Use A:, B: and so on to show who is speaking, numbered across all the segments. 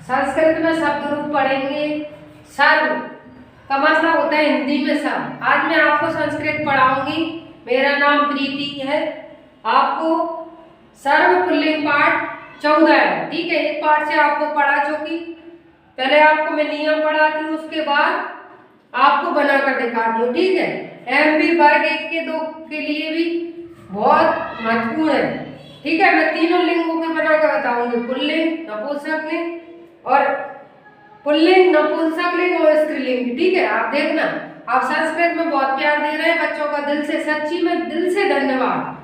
A: संस्कृत में शब्द रूप पढ़ेंगे। सर्व का मतलब होता है हिंदी में सब। आज मैं आपको संस्कृत पढ़ाऊंगी। मेरा नाम प्रीति है। आपको सर्व पुल्लिंग पाठ 14 है, ठीक है। एक पाठ से आपको पढ़ा चुकी। पहले आपको मैं नियम पढ़ाती हूँ, उसके बाद आपको बनाकर दिखाती हूँ, ठीक है। एमबी वर्ग 1 के 2 के लिए भी बहुत महत्वपूर्ण है, ठीक है। मैं तीनों लिंगों के बनाकर बताऊंगी, पुल्लिंग, नपुंसकलिंग और पुल्लिंग, नपुंसकलिंग और स्त्रीलिंग, ठीक है। आप देखना, आप संस्कृत में बहुत प्यार दे रहे हैं बच्चों का, दिल से, सच्ची में दिल से धन्यवाद।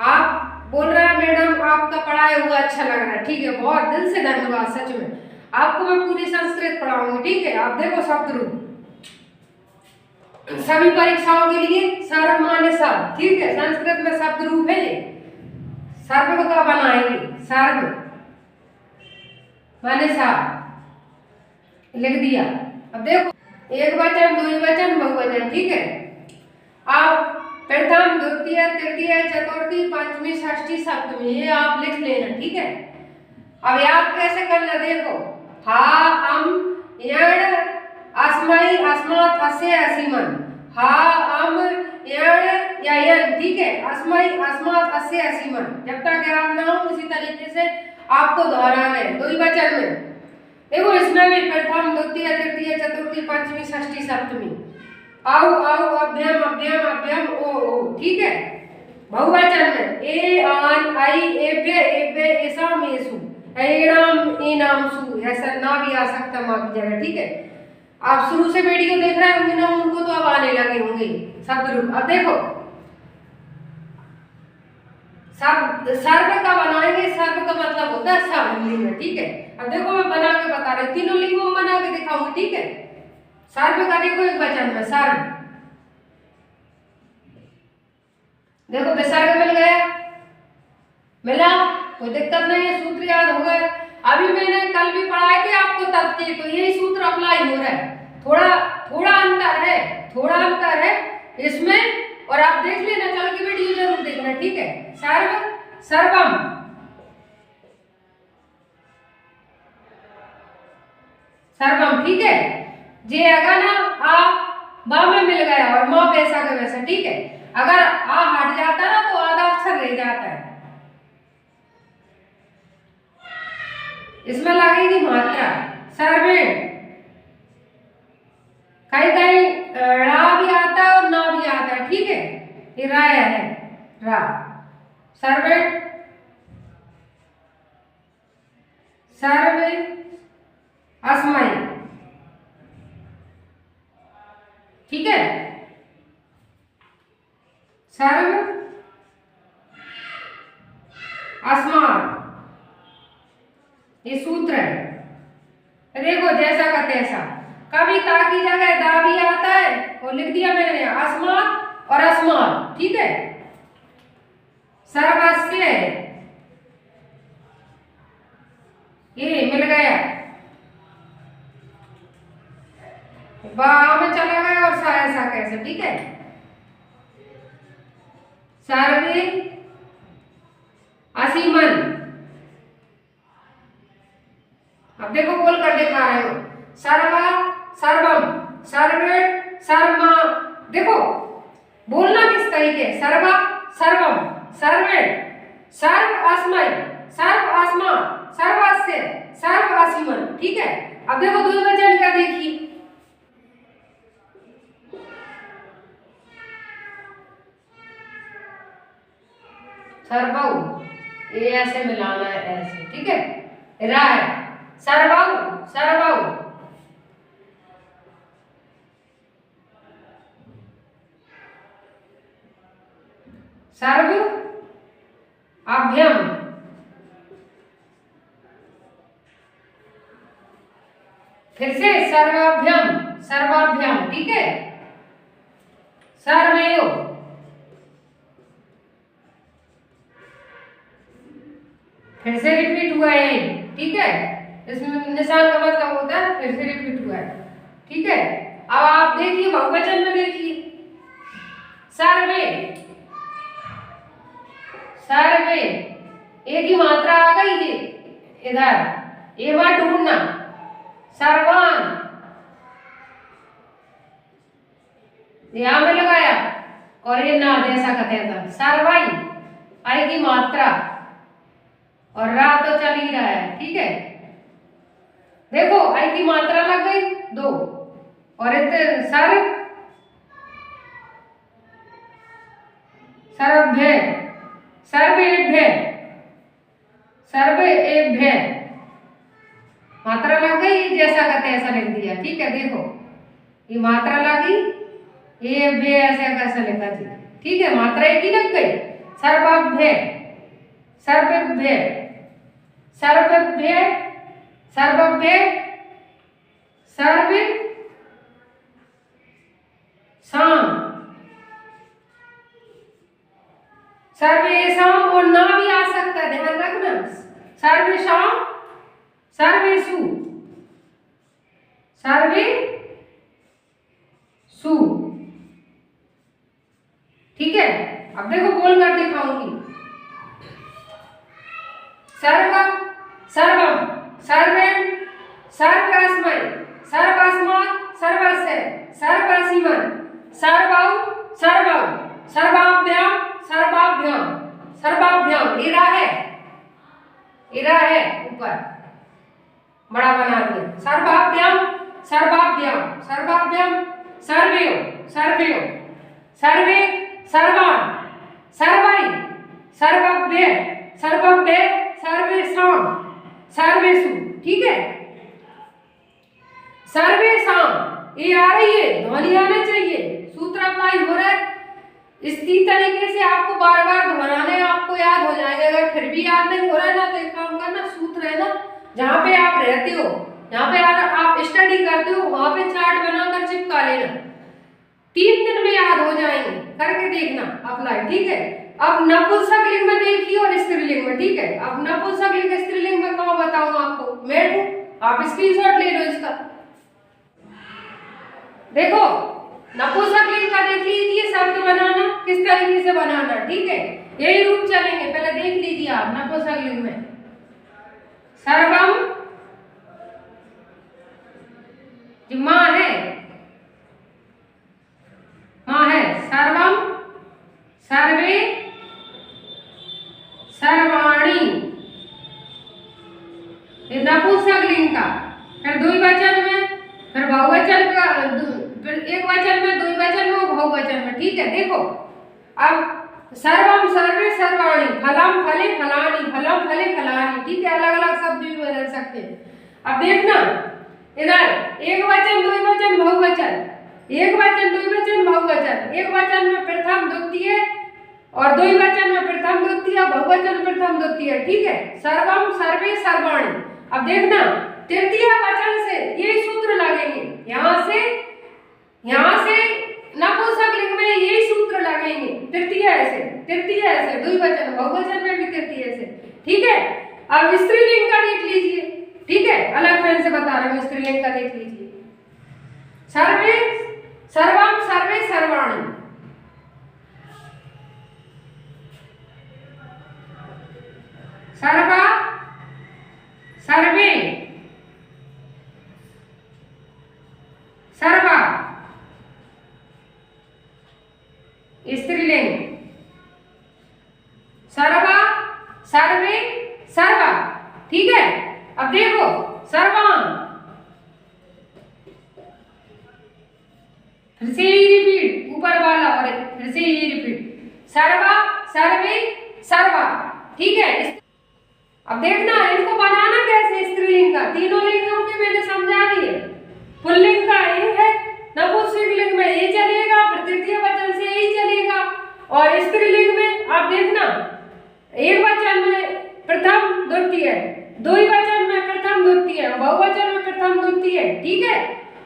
A: आप बोल रहे हैं मैडम आपका पढ़ाया हुआ अच्छा लग रहा है, ठीक है, बहुत दिल से धन्यवाद। सच में आपको मैं पूरी संस्कृत पढ़ाऊंगी, ठीक है। आप देखो शब्द रूप सभी परीक्षाओं के लिए सर्व माने सब, ठीक है। संस्कृत में शब्द रूप है, सर्व का बनाएंगे। सर्व माने सब लिख दिया। अब देखो, एक वचन, द्विवचन, बहुवचन, ठीक है। आप प्रथम, द्वितीय, तृतीय, चतुर्थी, पंचमी, षष्ठी, सप्तमी, ये आप लिख लेना, ठीक है। अब याद कैसे करना, देखो, हा, अम, यण, अस्मै, अस्मात्, अस्य, असीमन। हा, अम, यण या यन, ठीक है। अस्मै, अस्मात्, अस्य, असीमन। जब तक याद ना हो उसी तरीके से आपको दोहराना है। द्विवचन में देखो, इसमें भी प्रथम, द्वितीय, तृतीय, चतुर्थी, पंचमी, षष्ठी, सप्तमी। औ, औ, अभ्यम, अभ्यम, अभ्यम, ओ, ठीक है। बहुवचन में ए, आन, आई, एभ्य, एभ्य, एसाम, एसु, एणाम, एनाम, सु, ऐसा ना भी आ सकता माँ की जगह, ठीक है। आप शुरू से वीडियो देख रहे होंगे ना, उनको तो अब आने लगे होंगे शब्द रूप। अब देखो, सर्व का बनाएंगे। सर्व का मतलब होता है सब हिंदी में, ठीक है। अब देखो, मैं बना के बता रही हूँ, तीनों लिंगों में बना के दिखाऊंगी, ठीक है। सर्व का देखो, एक वचन में सर्व, देखो विसर्ग मिल गया, मिला, कोई दिक्कत नहीं है, सूत्र याद हो गया। अभी मैंने कल भी पढ़ाए थे आपको तब के, तो यही सूत्र अप्लाई हो रहा है। थोड़ा अंतर है इसमें, और आप देख लेना, कल की वीडियो जरूर देखना, ठीक है। सर्व, सर्वम, सर्वम, ठीक है। जे अगर ना आ बा में मिल गया और माँ वैसा का वैसा, ठीक है। अगर आ हट जाता ना तो आधा अक्षर रह जाता है, इसमें लगेगी मात्रा। सर्वेंट, कहीं कहीं रा भी आता है और ना भी आता है, ठीक है। ये रा है, रा। सर्वेंट, सर्वे, अस्मै, ठीक है। सर्व, अस्मात्, ये सूत्र है। देखो, जैसा का तैसा, कभी ता की जगह दा भी आता है, और लिख दिया मैंने अस्मात् और अस्मात्, ठीक है। सर्वस्य, ये मिल गया, बा में चला गया और सा ऐसा कैसे, ठीक है। सर्वे, असीमन। अब देखो, बोल कर दिखा रहे हो, सर्वा, सर्वम, सर्वेट, सर्मा। देखो बोलना किस तरीके, सर्वा, सर्वम, सर्वेट, सर्व, अस्मै, सर्व, अस्मा, सर्वस्य, सर्व, असीमन, ठीक है। अब देखो द्विवचन का देखिए, सर्वौ, ये ऐसे मिलाना है, ऐसे, ठीक है। रा है, सर्वौ, सर्वौ, सर्व, अभ्यम, फिर से सर्वाभ्यम, सर्वाभ्यम, ठीक है। सर्वयो, फिर से रिपीट हुआ है, ठीक है। इसमें निशान का मतलब होता है फिर से रिपीट हुआ है, ठीक है। अब आप देखिए, बहुवचन में देखिए, सर्वे, सर्वे, एक ही मात्रा आ गई जी इधर, ये मत ढूंढना। सर्वान यहाँ में लगाया और ये ना जैसा कहते हैं सर्वाई, आई की मात्रा, और रा तो चल ही रहा है, ठीक है। देखो आई की मात्रा लग गई 2, और सर्वभ्य, सर्वेभ्य, सर्वेभ्य मात्रा लग गई, जैसा कहते हैं ऐसा लिख दिया, ठीक है। देखो ये मात्रा लगी, ये भ्य ऐसे कैसा लिखा जी, ठीक है, मात्रा एक ही लग गई। सर्वभ्य, सर्वभ्य, सर्वभ्य, सर्वभ्य, सर्व साम, सर्वेशाम, और ना भी आ सकता है, ध्यान रखना। सर्वेशाम, सर्वेषु, सर्वेषु, ठीक है। अब देखो बोल कर दिखाऊंगी। सर्वम, सर्वम, सर्वेन, सर्वस्मै, सर्वस्मात्, सर्वस्य, सर्वसीमन, सर्वौ, सर्वौ, सर्वाभ्याम, सर्वाभ्याम, सर्वाभ्याम, इरा है, इरा है ऊपर बड़ा बना दिया। सर्वाभ्याम, सर्वाभ्याम, सर्वाभ्याम, सर्वयो, सर्वयो, सर्वे, सर्वान, सर्वै, सर्वभ्य, सर्वभ्य, सर्वेषाम, सर्वेषु, ठीक है। सर्वेषाम ये आ रही है, ध्वनि आना चाहिए, सूत्र अप्लाई हो रहा है। इसी तरीके से आपको बार बार दोहराना है, आपको याद हो जाएगा। अगर फिर भी याद नहीं हो रहा है ना, तो एक काम करना, सूत्र है ना जहाँ पे आप रहते हो, जहाँ पे आप स्टडी करते हो, वहां पे चार्ट बनाकर चिपका लेना। 3 दिन में याद हो जाएंगे, करके देखना अप्लाई, ठीक है। अब नपुंसकलिंग में देखिए और स्त्रीलिंग में, ठीक है। अब नपुंसकलिंग स्त्रीलिंग में कहाँ बताऊंगा आपको, मैं हूं, आप स्क्रीनशॉट ले लो इसका। देखो नपुंसकलिंग का देख लीजिए, शब्द बनाना किस तरीके से बनाना, ठीक है। यही रूप चलेंगे, पहले देख लीजिए आप नपुंसकलिंग में। सर्वम जो माँ है, माँ है, सर्वम, सर्वे, सर्वाणी, ये नपुंसकलिंग का। फिर द्विवचन में, फिर बहुवचन का, एक वचन में, द्विवचन में, बहुवचन में, ठीक है। देखो अब सर्वम, सर्वे, सर्वाणी, फलम, फले, फलानी, फलम, फले, फलानी, ठीक है। अलग अलग शब्द भी बदल सकते हैं। अब देखना इधर एक वचन, द्विवचन, बहुवचन, एक वचन, द्विवचन, बहुवचन, एक वचन में प्रथम द्वितीय और द्विवचन में प्रथम द्वितीय, बहुवचन प्रथम द्वितीय, ठीक है। सर्वम, सर्वे, सर्वाणी। अब देखना तृतीय वचन से ये सूत्र लगेंगे, यहाँ से नपुंसकलिंग में ये सूत्र लगेंगे, तृतीय से, तृतीय से, द्विवचन, बहुवचन में भी तृतीय से, ठीक है। अब स्त्रीलिंग का देख लीजिए, ठीक है, अलग पेन से बता रहा हूँ, स्त्रीलिंग का देख लीजिए। सर्वे, सर्वम, सर्वे, सर्वाणी, सर्वा, सर्वे, सर्वा, स्त्रीलिंग, सर्वा, सर्वे, सर्वा, ठीक है। अब देखो सर्वान, फिर से ही रिपीट, ऊपर वाला और फिर से ही रिपीट, सर्वा, सर्वे, सर्वा, ठीक है। अब देखना इनको बनाना कैसे, स्त्रीलिंग का तीनों लिंगों के मैंने समझा दिए। पुल्लिंग का ये है, नपुंसकलिंग में ये चलेगा, फिर तृतीय वचन से यही चलेगा, और स्त्रीलिंग में आप देखना एक वचन में प्रथम द्वितीय, द्विवचन में प्रथम द्वितीय, बहुवचन में प्रथम द्वितीय, ठीक है।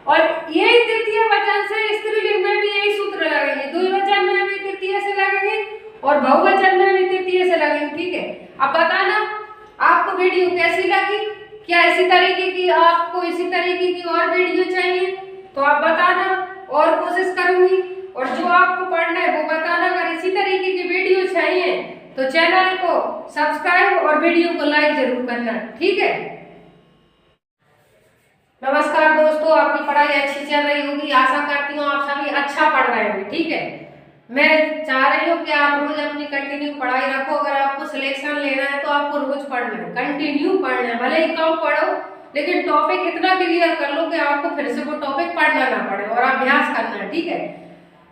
A: और यही तृतीय वचन से स्त्रीलिंग में भी यही सूत्र लगेंगे, द्विवचन में भी तृतीय से लगेंगे और बहुवचन में भी तृतीय से लगेंगे, ठीक है। अब बताना आपको वीडियो कैसी लगी, क्या इसी तरीके की आपको इसी तरीके की और वीडियो चाहिए तो आप बताना, और कोशिश करूंगी। और जो आपको पढ़ना है वो बताना। अगर इसी तरीके की वीडियो चाहिए तो चैनल को सब्सक्राइब और वीडियो को लाइक जरूर करना, ठीक है। पढ़ाई अच्छी चल रही होगी, आशा करती हूँ आप सभी अच्छा पढ़ रहे होंगे। ठीक है, मैं चाह रही हूँ कि आप रोज अपनी कंटिन्यू पढ़ाई रखो। अगर आपको सिलेक्शन लेना है तो आपको रोज पढ़ना है, कंटिन्यू पढ़ना है, भले ही कम पढ़ो लेकिन टॉपिक इतना क्लियर कर लो कि आपको फिर से वो टॉपिक पढ़ना ना पड़े और अभ्यास करना है। ठीक है,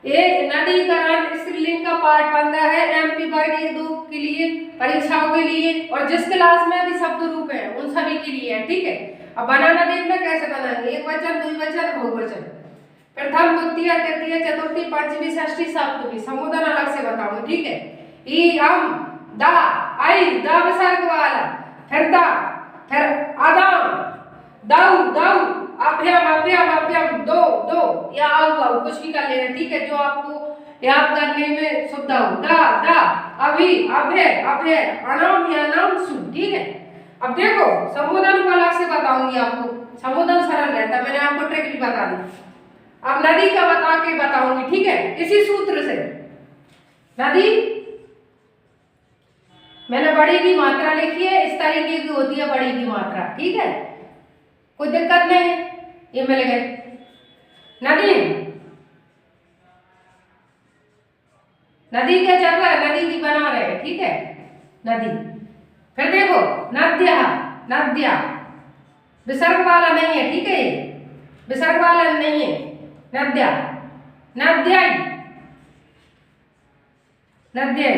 A: ये नदीकरण स्त्रीलिंग का पार्ट 15 है, एमपी वर्ग 1-2 के लिए, परीक्षाओं के लिए, और जिस क्लास में भी शब्द रूप है उन सभी के लिए है। ठीक है, अब बनाना देखना कैसे बनाएंगे, एक वचन, द्विवचन, बहुवचन, प्रथम, द्वितीय, तृतीय, चतुर्थी, पंचमी, षष्ठी, सप्तमी, संबोधन अलग से बताऊंगी। ठीक है, ई, अम, दा, आई, दा विसर्ग वाला, फिर दा, फिर आदाम, दाऊ, दाऊ, अभ्यम, अभ्यम, अभ्यम, दो, दो, या आओ, आओ, कुछ भी कर लेना। ठीक है, जो आपको याद करने में सुविधा हो। दा, दा, अभी, अभय, अभय, अनाम या नाम सु। ठीक है, अब देखो संबोधन को अलग से बताऊंगी आपको, संबोधन सरल रहता है, मैंने आपको ट्रिक भी बता दी। अब नदी का बता के बताऊंगी। ठीक है, इसी सूत्र से नदी, मैंने बड़ी की मात्रा लिखी है, इस तरीके की होती है बड़ी की मात्रा। ठीक है, कोई दिक्कत नहीं, ये मिल गए। नदी, नदी क्या चल रहा है, नदी की बना रहे हैं। ठीक है, नदी, फिर देखो नद्या, नद्या, विसर्ग वाला नहीं है। ठीक है, विसर्ग वाला नहीं है, नद्या, नद्याई, नद्याई।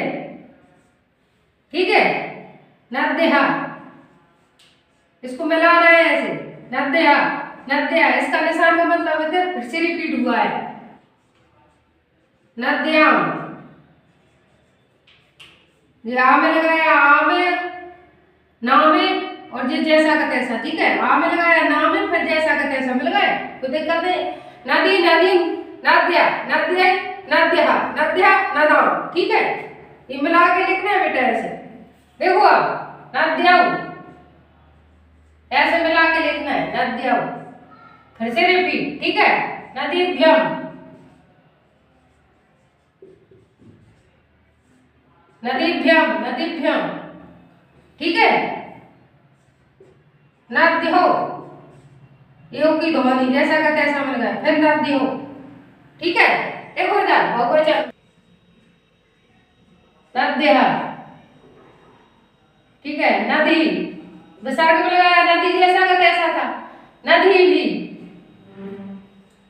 A: ठीक है, नद्या, इसको मिला रहे हैं ऐसे, नद्या, नद्या, इसका निशान का मतलब है फिर से रिपीट हुआ है, नद्याम, ये आ में लगाया, आ में, ना में, और ये जैसा का तैसा। ठीक है, आ में लगाया, ना में, फिर जैसा का तैसा मिल गए, कोई दिक्कत नहीं। नदी, नदी, नद्या, नद्या, नद्या, नद्या, नदाम। ठीक है, ये मिला के लिखना है बेटा ऐसे, देखो अब नद्याऊ, ऐसे मिला के लिखना है, नद्याऊ, फिर से रिपीट। ठीक है, नदीभ्यम, नदीभ्यम, नदीभ्यम। ठीक है, नद्यो, यो की ध्वनि जैसा का तैसा मिल गया, फिर नद्यो। ठीक है, एक हो जाए बहुवचन, नद्या। ठीक है, नदी, विसर्ग में लगाया, नदी जैसा का तैसा था, नदी भी,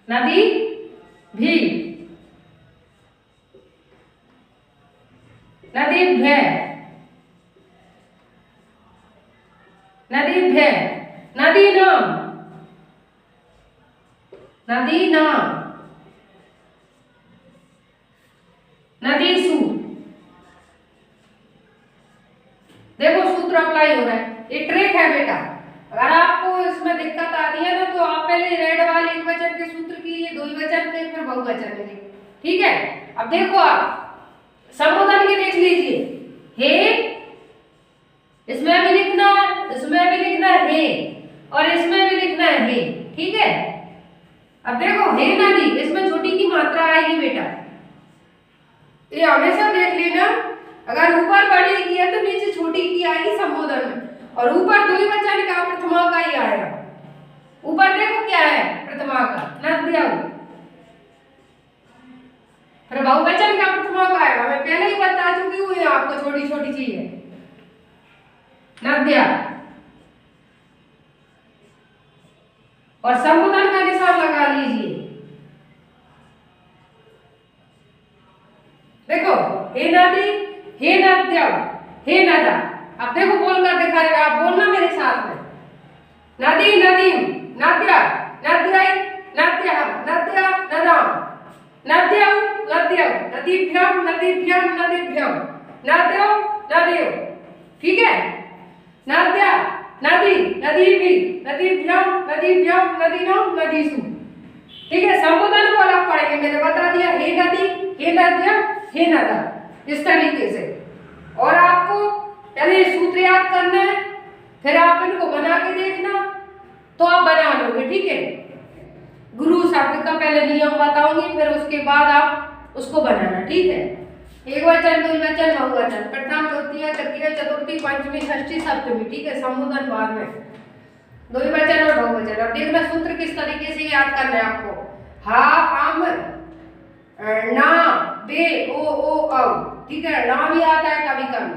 A: नदी भी, नदीभ्य, नदीभ्य, नदी नाम, नदी नाम, नदीसु। देखो सूत्र अप्लाई हो रहा है, ये ट्रिक है बेटा। अगर आपको इसमें दिक्कत आती है ना तो आप पहले रेड वाले एक वचन के सूत्र कीजिए, द्विवचन के, फिर बहुवचन के। ठीक है, अब देखो आप संबोधन के देख लीजिए, हे, इसमें भी लिखना है, इसमें भी लिखना है हे, और इसमें भी लिखना है हे। ठीक है, अब देखो हे नदी, इसमें छोटी की मात्रा आएगी बेटा, ये हमेशा देख लेना। अगर ऊपर बड़ी की है तो नीचे छोटी की आएगी संबोधन में, और ऊपर द्विवचन का प्रथमा का ही आएगा। ऊपर देखो क्या है, प्रथमा का, नद्याऊ, फिर बहुवचन का प्रथमा का आएगा, मैं पहले ही बता चुकी हूँ, ये आपको छोटी छोटी चीज है, नद्या, और संबोधन का निशान लगा लीजिए। देखो हे नदी, हे नद्याऊ, हे नदा। अब देखो बोलकर दिखा रहे, आप बोलना मेरे साथ में, नदी, नदी, नद्या, नद्याई, नद्याम, नद्या, नदाम, नद्याऊ, नद्याऊ, नदीभ्यम, नदीभ्यम, नदीभ्यम, नद्यो, नद्यो। ठीक है, नद्या, नदी, नदी भी, नदीभ्यम, नदीभ्यम, नदीनम, नदीसु। ठीक है, संबोधन को अलग पढ़ेंगे, मैंने बता दिया, हे नदी, हे नद्या, हे नदा, इस तरीके से। और आपको पहले सूत्र याद करना है, फिर आप इनको बना के देखना तो आप बना लोगे। ठीक है, गुरु शब्द का पहले नियम बताऊंगी, फिर उसके बाद आप उसको बनाना। ठीक है, एक वचन, द्विवचन, बहुवचन, प्रथम, द्वितीय, तृतीय, चतुर्थी, पंचमी, षष्ठी, सप्तमी। ठीक है, संबोधन बाद में, द्विवचन और बहुवचन। बहुवचन। अब देखना सूत्र किस तरीके से याद करना है आपको। हा आम ना बे ओ औ, ठीक है, ना भी आता है कभी कभी,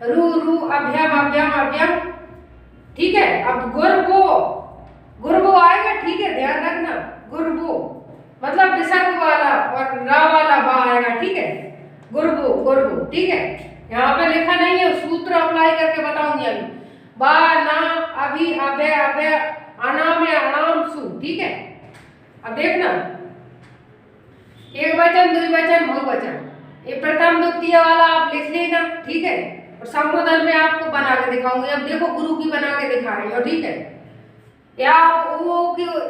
A: रू रू अभ्यम अभ्यम अभ्यम, ठीक है। अब गुरबो, गुरबो आएगा, ठीक है, ध्यान रखना, गुरबो मतलब विसर्ग वाला और रा वाला बा आएगा, ठीक है, गुरबो गुरबो, ठीक है। यहाँ पे लिखा नहीं है, सूत्र अप्लाई करके बताऊंगी अभी। बा ना अभी अभय अभय अनाम है अनाम सु, ठीक है। अब देखना एक वचन द्विवचन बहुवचन, ये प्रथम द्वितीय वाला आप लिख लेना, ठीक है, और संबोधन में आपको बना के दिखाऊंगी। अब देखो गुरु की बना के दिखा रही हो, ठीक है। या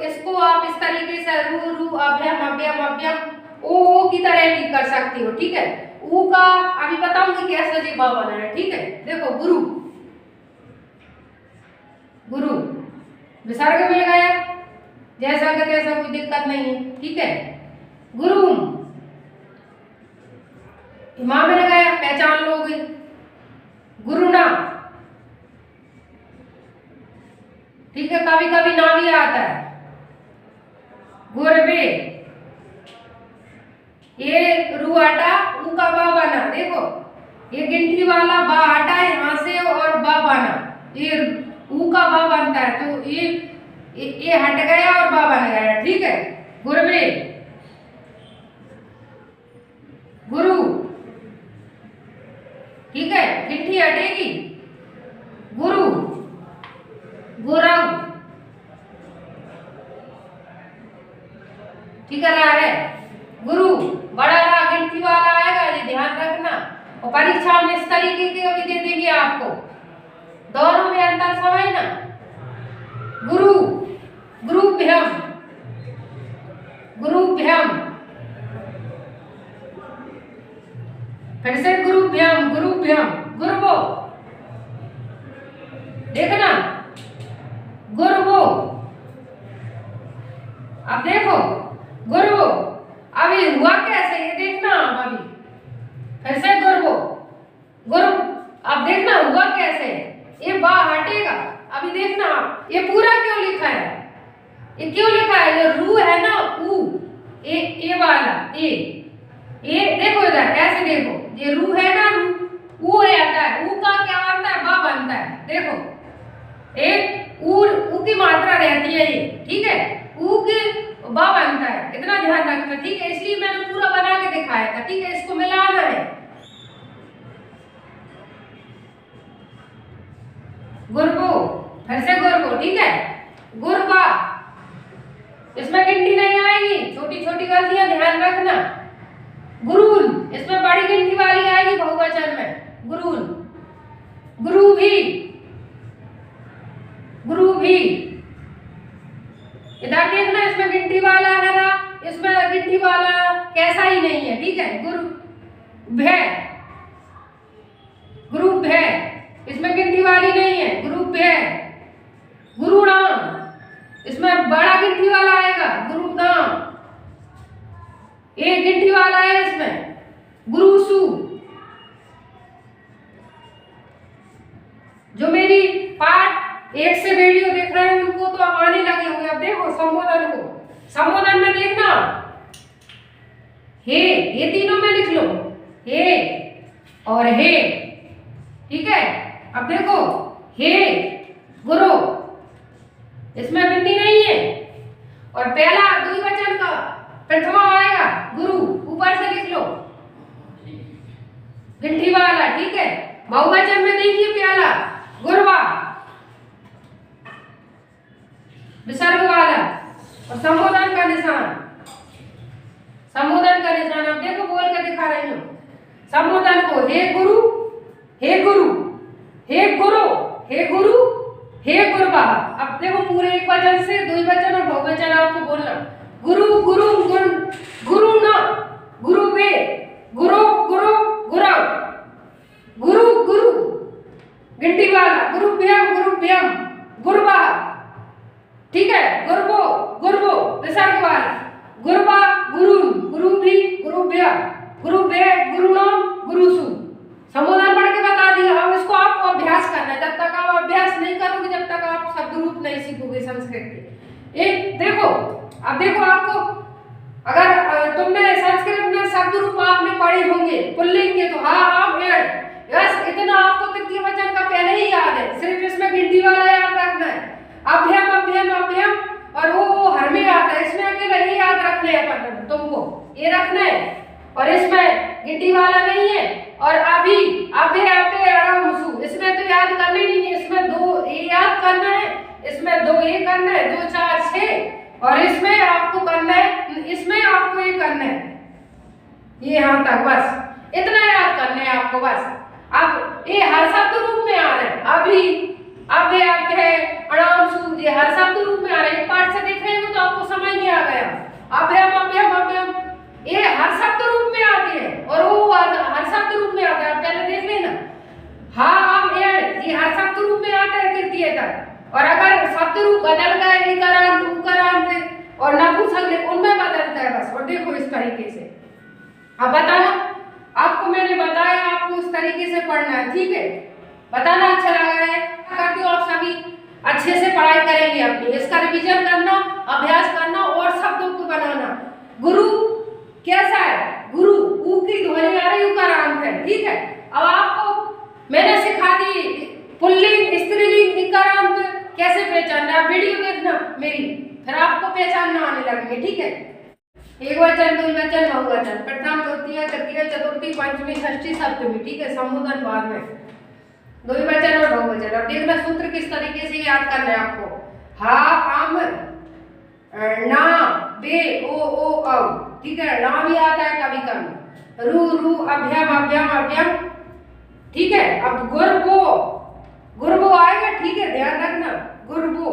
A: इसको आप इस तरीके से रू रू अभ्यम अभ्यम अभ्यम ओ की तरह भी कर सकती हो, ठीक है। ऊ का अभी बताऊंगी कैसे जी बा बना है, ठीक है। देखो गुरु, गुरु विसर्ग मिल गया, जैसा कि तैसा, कोई दिक्कत नहीं है, ठीक है। गुरु इमाम मिल गया, पहचान लोगे। गुरुना, ठीक है, कभी कभी ना भी आता है। गुरबे, ये रू हटा, ऊ का बा बना, देखो ये गिनती वाला बा हटा यहाँ से और बा बना, ये ऊ का बा बनता है, तो ये हट गया और बा बन गया, ठीक है। गुरबे, गुरु, ठीक है, गिनती हटेगी। गुरु, गुरव, ठीक है। गुरु बड़ा रा गिनती वाला आएगा, ये ध्यान रखना, और परीक्षा में इस तरीके के भी दे देंगे आपको, दोनों में अंतर समझना। गुरु, गुरुभ्यम, गुरुभ्यम, फिर से गुरुभ्यम, गुरुभ्यम, गुरबो, देखना गुरबो। अब देखो गुरबो, अभी हुआ कैसे ये देखना अभी, फिर से गुरबो, गुरु, अब देखना हुआ कैसे, ये बा हटेगा, अभी देखना ये पूरा क्यों लिखा है, ये क्यों लिखा है, ये रू है ना, ऊ, ए वाला ए देखो इधर ऐसे देखो, ये रू है ना, रू ऊ आता है, ऊ का क्या बनता है, बा बनता है, देखो एक ऊ की मात्रा रहती है ये, ठीक है, ऊ की बा बनता है, इतना ध्यान रखना, ठीक है। इसलिए मैंने पूरा बना के दिखाया था, ठीक है, इसको मिलाना है। गुरबो, फिर से गुरबो, ठीक है। गुरबा, इसमें गिनती नहीं आएगी, छोटी छोटी गलतियां ध्यान रखना। गुरुल, इसमें बड़ी गिनती वाली आएगी बहुवचन में, गुरुल। गुरु भी, गुरु भी, इधर देखना, इसमें गिनती वाला है ना, इसमें गिनती वाला कैसा ही नहीं है, ठीक है। गुरु भय, गुरु भय, इसमें गिनती वाली नहीं है, गुरु भय। गुरुनाम, इसमें बड़ा गिनती वाला आएगा, गुरुनाम, एक गिनती वाला है इसमें, गुरुसु। जो मेरी पार्ट एक से वीडियो देख रहे हैं उनको तो अब आने लगे होंगे। अब देखो संबोधन को, संबोधन में देखना हे, ये तीनों में लिख लो, हे और हे, ठीक है। अब देखो हे गुरु, इसमें गिनती नहीं है, और पहला द्विवचन का प्रथमा आएगा गुरु, ऊपर से लिख लो गिनती वाला, ठीक है। बहुवचन में देखिए पहला गुरवा, विसर्ग वाला, और संबोधन का निशान, संबोधन का निशान। अब देखो बोल कर दिखा रही हूं संबोधन को, हे गुरु, हे गुरु, हे गुरु, हे गुरु, हे गुरबा। अब देखो पूरे एक वचन से द्विवचन और बहुवचन आपको बोलना, गुरु गुरु गुरु, गुरु न, गुरु वे, गुरु गुरु गुरव, गुरु गुरु गिनती वाला, गुरुभ्यम गुरुभ्यम, गुरबा, ठीक है। गुरबो, गुरबो विसर्ग वाला, गुरबा, गुरु, गुरु भी, गुरुभ्य, गुरुभ्य, गुरुनाम, गुरुसु। संबोधन पढ़ के बता दिया, अब इसको आपको अभ्यास करना। पहचानना है। जब तक आप अभ्यास नहीं करोगे, जब तक आप शब्द रूप नहीं सीखोगे संस्कृत के। एक देखो, अब देखो आपको अगर तुमने संस्कृत में शब्द रूप आपने पढ़े होंगे पुल्लिंग के, तो हाँ आप यस इतना आपको तृतीय वचन का पहले ही याद है, सिर्फ इसमें गिनती वाला याद रखना है। अभ्यम अभ्यम अभ्यम और वो हर में आता है, इसमें अकेला ये याद रखना है तुमको, ये रखना है। और इसमें गिनती वाला नहीं है। और अभी अभ्य अभ्य अणमुसु, इसमें तो याद करना ही नहीं है, इसमें दो ये याद करना है, इसमें दो ये करना है, 2 4 6, और इसमें आपको करना है, इसमें आपको ये करना है, ये यहाँ तक बस इतना याद करना है आपको बस। अब ये हर शब्द रूप में आ रहे हैं, अभी अभ्य अभ्य अणमुसु ये हर शब्द रूप में आ रहे हैं। पाठ से देख रहे हो तो आपको समझ नहीं आ गया। अभ्यम अभ्यम अभ्यम ये हर शब्द रूप में आते हैं, और वो हर शब्द रूप में आता है, पहले देख लेना। हाँ हम ये हर शब्द रूप में आता है तृतीय तक। और अगर शब्द रूप बदल गए इकारांत उकारांत और नपुंसक उनमें बदलता है बस। और देखो इस तरीके से अब बताना, आपको मैंने बताया आपको उस तरीके से पढ़ना है, ठीक है। बताना अच्छा लगा है, करती हो आप सभी अच्छे से पढ़ाई करेंगे अपनी, इसका रिवीजन करना, अभ्यास करना और शब्दों को बनाना। गुरु कैसा है, गुरु ऊ की ध्वनि आ रही उकारांत है, ठीक है। अब आपको मैंने सिखा दी पुल्लिंग स्त्रीलिंग इकारांत कैसे पहचानना है, वीडियो देखना मेरी, फिर आपको पहचानना आने लगेंगे, ठीक है। एक वचन, दो वचन, बहुवचन, प्रथम द्वितीय तृतीय चतुर्थी पंचमी षष्ठी सप्तमी, ठीक है। संबोधन बाद में दो वचन और बहुवचन। अब देखना सूत्र किस तरीके से याद करना है आपको। हा आम ना बे ओ औ, ठीक है। ना भी आता है कभी कभी, रू रू अभ्यम अभ्यम अभ्यम, ठीक है। अब गुरबो, गुरबो आएगा, ठीक है, ध्यान रखना। गुरबो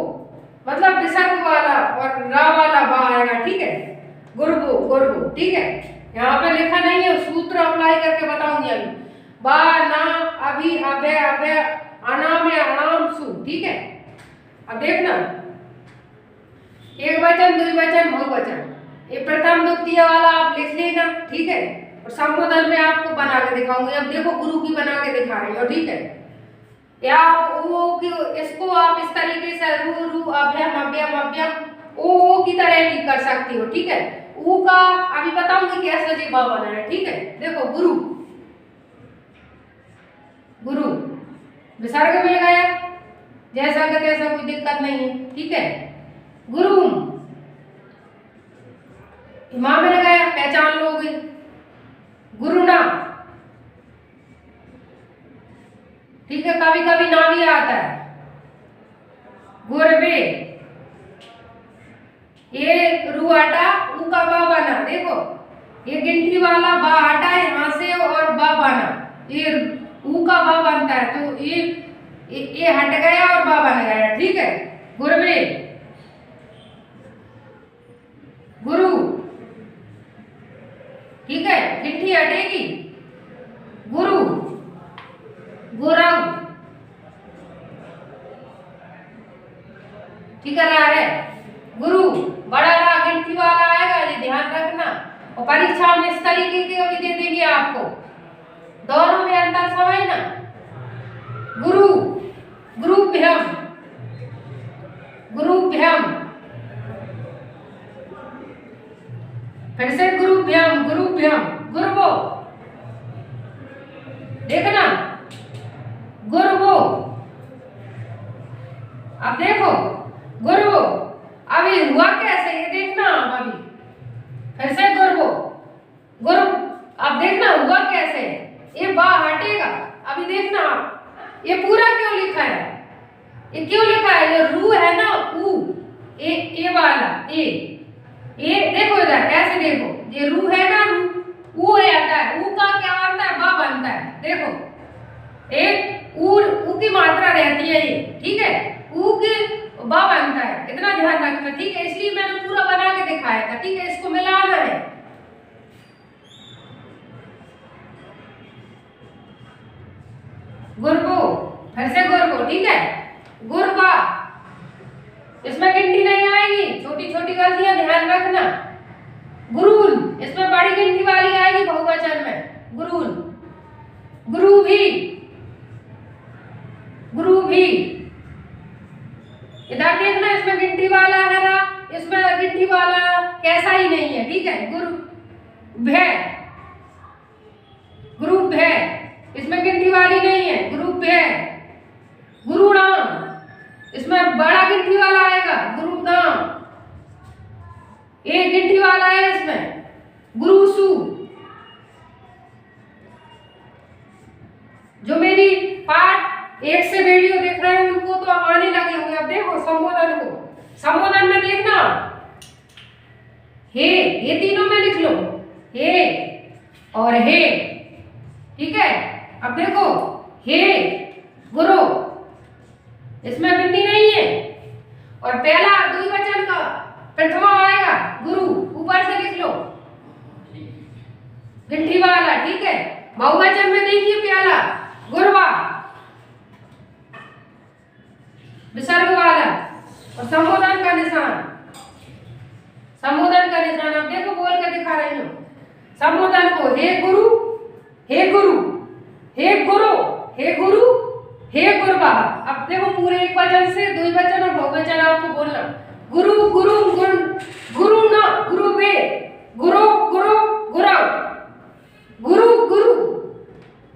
A: मतलब विसर्ग वाला और रा वाला बा आएगा, ठीक है। गुरबो गुरबो, ठीक है। यहाँ पे लिखा नहीं है, सूत्र अप्लाई करके बताऊंगी अभी। बा ना अभी अभ्य अभ्य अनाम या अनाम सु, ठीक है। अब देखना एक वचन, द्विवचन, बहुवचन, ये प्रथम द्वितीय वाला आप लिख लेना, ठीक है। और संबोधन में आपको बना के दिखाऊंगी। अब देखो गुरु की बना के दिखा रही हो, ठीक है। या ओ की इसको आप इस तरीके से रू रू अभ्यम अभ्यम अभ्यम ओ की तरह भी कर सकती हो, ठीक है। ऊ का अभी बताऊंगी कैसे जी बा बना है, ठीक है। देखो गुरु, गुरु विसर्ग मिल गया, जैसा का तैसा, कोई दिक्कत नहीं है, ठीक है। गुरु मां मिल गया, पहचान लोगे। गुरुना, ठीक है, कभी कभी ना भी आता है। गुरबे, ये रू हटा, ऊ का बा बना, देखो ये गिनती वाला बा हटा यहाँ से और बा बना, ये ऊ का बा बनता है, तो ये हट गया और बा बन गया, ठीक है। गुरबे, गुरु, ठीक है, गिनती हटेगी। गुरु, गुरव, ठीक है। गुरु बड़ा रा गिनती वाला आएगा, ये ध्यान रखना। और परीक्षा में इस तरीके के भी दे देंगे आपको, दोनों में अंतर समझना। गुरु, गुरुभ्यम, गुरुभ्यम, फिर से गुरुभ्यम, गुरुभ्यम, गुरबो, देखना गुरबो। अब देखो गुरबो, अभी हुआ कैसे ये देखना अभी, फिर से गुरबो, गुरु, अब देखना हुआ कैसे, ये बा हटेगा, अभी देखना आप, ये पूरा क्यों लिखा है, ये क्यों लिखा है, ये रू है ना, ऊ, ए वाला ए देखो इधर ऐसे देखो, ये रू है ना, रू ऊ आता है, ऊ का क्या बनता है, बा बनता है। देखो एक ऊ की मात्रा रहती है ये, ठीक है, ऊ की बा बनता है, इतना ध्यान रखना, ठीक है। इसलिए मैंने पूरा बना के दिखाया था, ठीक है। इसको मिलाना है, गुरबो, फिर से गुरबो, ठीक है। गुरबा, इसमें गिनती नहीं आएगी, छोटी छोटी गलतियां ध्यान रखना। गुरुल, इसमें बड़ी गिनती वाली आएगी बहुवचन में, गुरुल। गुरु भी, गुरु भी। इधर देखना, इसमें गिनती वाला है ना, इसमें गिनती वाला कैसा ही नहीं है, ठीक है। गुरु भय, गुरु भय, इसमें गिनती वाली नहीं है, गुरु भय। गुरु नाम, इसमें बड़ा गिनती वाला आएगा, गुरु नाम, एक गिनती वाला है इसमें, गुरु सु। जो मेरी पार्ट 1 से वीडियो देख रहे हैं उनको तो अब आने लगे होंगे। अब देखो संबोधन को, संबोधन में देखना, हे, ये तीनों में लिख लो, हे और हे, ठीक है। अब देखो हे गुरु, इसमें गिनती नहीं है। और पहला द्विवचन का प्रथमा आएगा गुरु, ऊपर से लिख लो गिनती वाला, ठीक है। बहुवचन में देखिए पहला गुरवा, विसर्ग वाला, और संबोधन का निशान, संबोधन का निशान। अब देखो बोल के दिखा रही हूं संबोधन को, हे गुरु, हे गुरु, हे गुरु, हे गुरु, हे गुरबा। अब देखो पूरे एक वचन से द्विवचन और बहुवचन आपको बोलना, गुरु गुरु गुरु, गुरु ना गुरु वे, गुरु गुरु गुरव, गुरु गुरु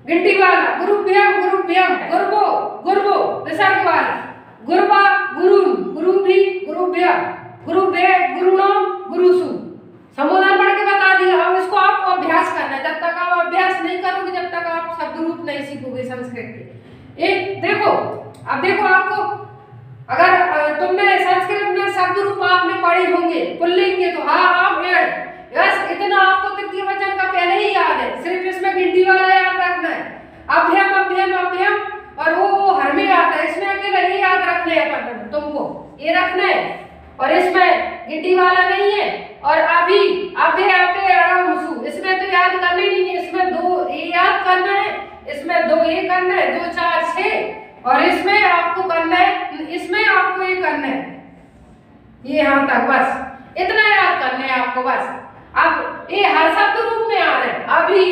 A: गिनती वाला, गुरुभ्यम गुरुभ्यम, गुरबो गुरबो विसर्ग वाला, गुरबा गुरु, गुरु भी गुरुभ्य, गुरुभ्य गुरुनाम गुरुसु। संबोधन पढ़ के बता दिया। अब इसको आपको अभ्यास करना है। जब तक आप अभ्यास नहीं करोगे, जब तक आप शब्द रूप नहीं सीखोगे संस्कृत के। एक देखो, अब देखो आपको, अगर तुमने संस्कृत में शब्द रूप आपने पढ़े होंगे पुल्लिंग के, तो हाँ आप यस, इतना आपको तृतीय वचन का पहले ही याद है। सिर्फ इसमें गिनती वाला याद रखना है, अभ्यम अभ्यम अभ्यम, और वो हर में आता है। इसमें अकेला ये याद रखना है तुमको, ये रखना है। और इसमें गिनती वाला नहीं है। और अभी अभ्य अभ्य अड़ामसु, इसमें तो याद करना ही नहीं है। इसमें 2 ये याद करना है, इसमें 2 ये करना है, 2 4 6, और इसमें आपको करना है, इसमें आपको ये करना है, ये यहाँ तक, बस इतना याद करना है आपको बस। अब ये हर शब्द रूप में आ रहे हैं, अभी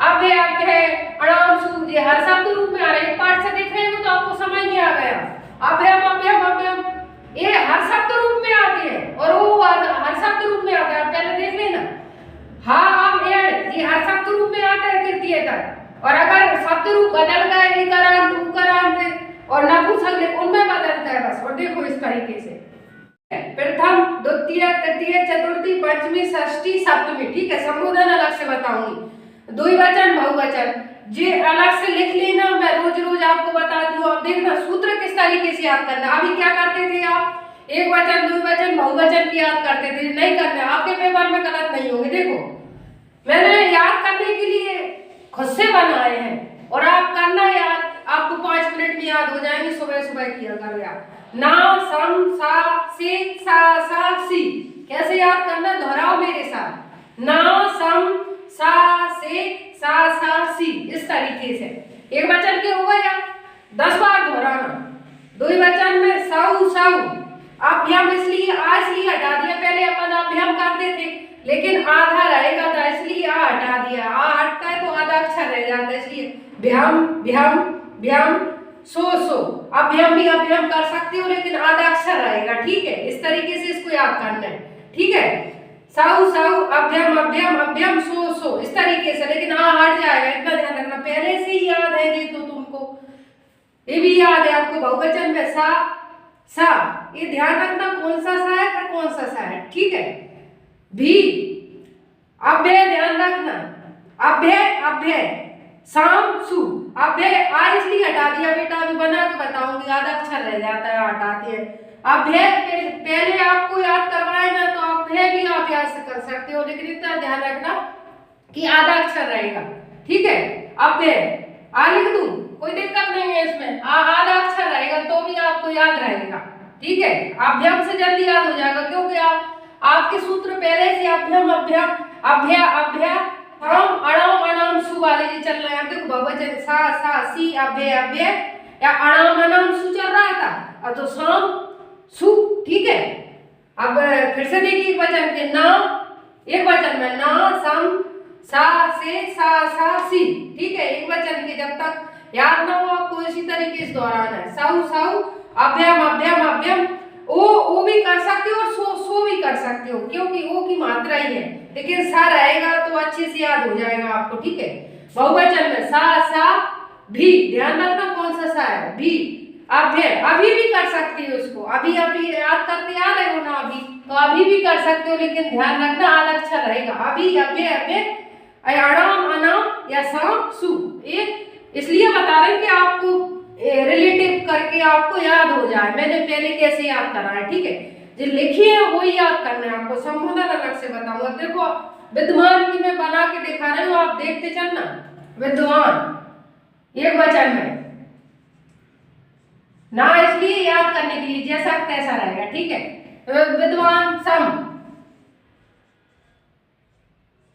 A: अभ्य अभ्य अड़ामसु, ये हर शब्द रूप में आ रहे हैं। एक पाठ से देख रहे हो तो आपको समझ नहीं आ गया। अभ्यम अभ्यम अभ्यम, ये हर शब्द रूप में आते हैं, और वो हर शब्द रूप में आता है। पहले देख लेना, हाँ हम ये हर शब्द रूप में आता है तृतीय तक। और अगर शब्द रूप बदल गए, इकारांत उकारांत और नपुंसक, उनमें बदलता है बस। और देखो इस तरीके से प्रथम द्वितीय तृतीय चतुर्थी पंचमी षष्ठी सप्तमी, ठीक है। संबोधन अलग से बताऊंगी, द्विवचन बहुवचन जे अलग से लिख लेना, मैं रोज रोज आपको बताती हूँ। अब देखना सूत्र किस तरीके से याद करना। अभी क्या करते थे आप, एक वचन द्विवचन बहुवचन की याद करते थे, नहीं करना, आपके पेपर में गलत नहीं होंगे। देखो मैंने याद करने के लिए खुद से बनाए हैं, और आप करना याद, आपको 5 मिनट में याद हो जाएंगे। सुबह सुबह किया करो याद। ना सम सा से सा सा सी, कैसे याद करना, दोहराओ मेरे साथ, ना सम सा से सा सा सी, इस तरीके से। एक वचन के हो गया 10 बार दोहराना। द्विवचन में साउ साउ, अभ्यम इसलिए इसलिए हटा दिया, पहले अपन अभ्यम करते थे लेकिन आधा रहेगा था, इसलिए आ हटा दिया। आ हटता है तो आधा अक्षर रह जाता है, इसलिए भ्यम भ्यम भ्यम सो सो। अभ्यम भी अभ्यम कर सकते हो लेकिन आधा अक्षर रहेगा, ठीक है। इस तरीके से इसको याद करना है, ठीक है। साउ साउ अभ्यम अभ्यम अभ्यम सो सो, इस तरीके से। लेकिन हट जाएगा, इतना ध्यान रखना। पहले से ही याद है ये तो तुमको, ये भी याद है आपको। बहुवचन में सा सा, ये ध्यान रखना कौन सा सा है और कौन सा सा है, ठीक है। भी अभ्य ध्यान रखना, अभ्य अभ्य साम सु, अभ्य आ इसलिए हटा दिया बेटा, अभी बना के बताऊंगी, आधा अक्षर रह जाता है हटाते हैं। अभ्य पहले आपको याद करवाए ना, तो अभ्य भी आप याद से कर सकते हो, लेकिन इतना ध्यान रखना कि आधा अक्षर रहेगा, ठीक है। अभ्य आ लिख दूं, कोई दिक्कत नहीं है इसमें, आधा अक्षर रहेगा तो भी आपको याद रहेगा, ठीक है। अभ्यम से जल्दी याद हो जाएगा, क्योंकि आपके सूत्र पहले से अभ्यम अभ्यम अभ्य अभ्य अणम अणम अणम सु वाले जी चल रहे हैं। देखो बहुवचन सा सा सी अभ्य अभ्य या अणम अणम सु चल रहा था, और तो साम सु, ठीक है। अब फिर से देखिए वचन के ना, एक वचन में ना सम सा से सा सा सी, ठीक है। एक वचन के जब तक याद ना हो आपको, इसी तरीके से दोहराना है। सऊ सऊ, अभ्यम अभ्यम अभ्यम, ओ भी कर सकते हो और सो भी कर सकते हो, क्योंकि ओ की मात्रा ही है, लेकिन सा रहेगा तो अच्छे से याद हो जाएगा आपको, ठीक है। बहुवचन में सा भी, ध्यान रखना कौन सा सा है, भी। अभ्य, अभी भी कर सकती हो उसको, अभी अभी याद करते आ रहे हो ना अभी, तो अभी भी कर सकते हो, लेकिन ध्यान रखना अलग अक्षर रहेगा। अभी, अभ्य, अभ्य, अणाम, अनाम या साम, सु। एक इसलिए बता रहे हैं कि आपको रिलेटिव करके आपको याद हो जाए, मैंने पहले कैसे याद करा है, ठीक है। जो लिखी है वही याद करना है आपको, संबोधन अलग से बताऊंगा। देखो विद्वान की मैं बना के दिखा रही हूँ, आप देखते चलना। विद्वान एक वचन में ना, इसलिए याद करने के लिए जैसा तैसा रहेगा, ठीक है। विद्वान सम,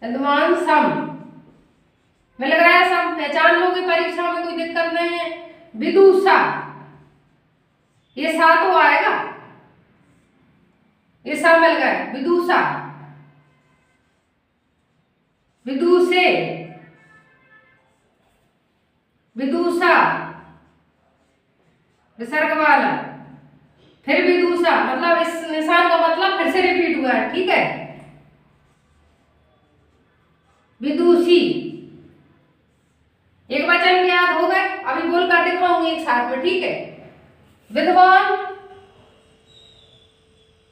A: विद्वान सम मिल गया, सम पहचान लोगे, परीक्षा में कोई दिक्कत नहीं है। विदुषा, ये सा तो आएगा, ये सा मिल गया, विदुषा। विदुषे, विदुषा विसर्ग वाला, फिर विदुषा, मतलब इस निशान का मतलब फिर से रिपीट हुआ है, ठीक है। विदुषी, एक वचन याद हो गए, अभी बोलकर दिखाऊंगी एक साथ में, ठीक है। विद्वान,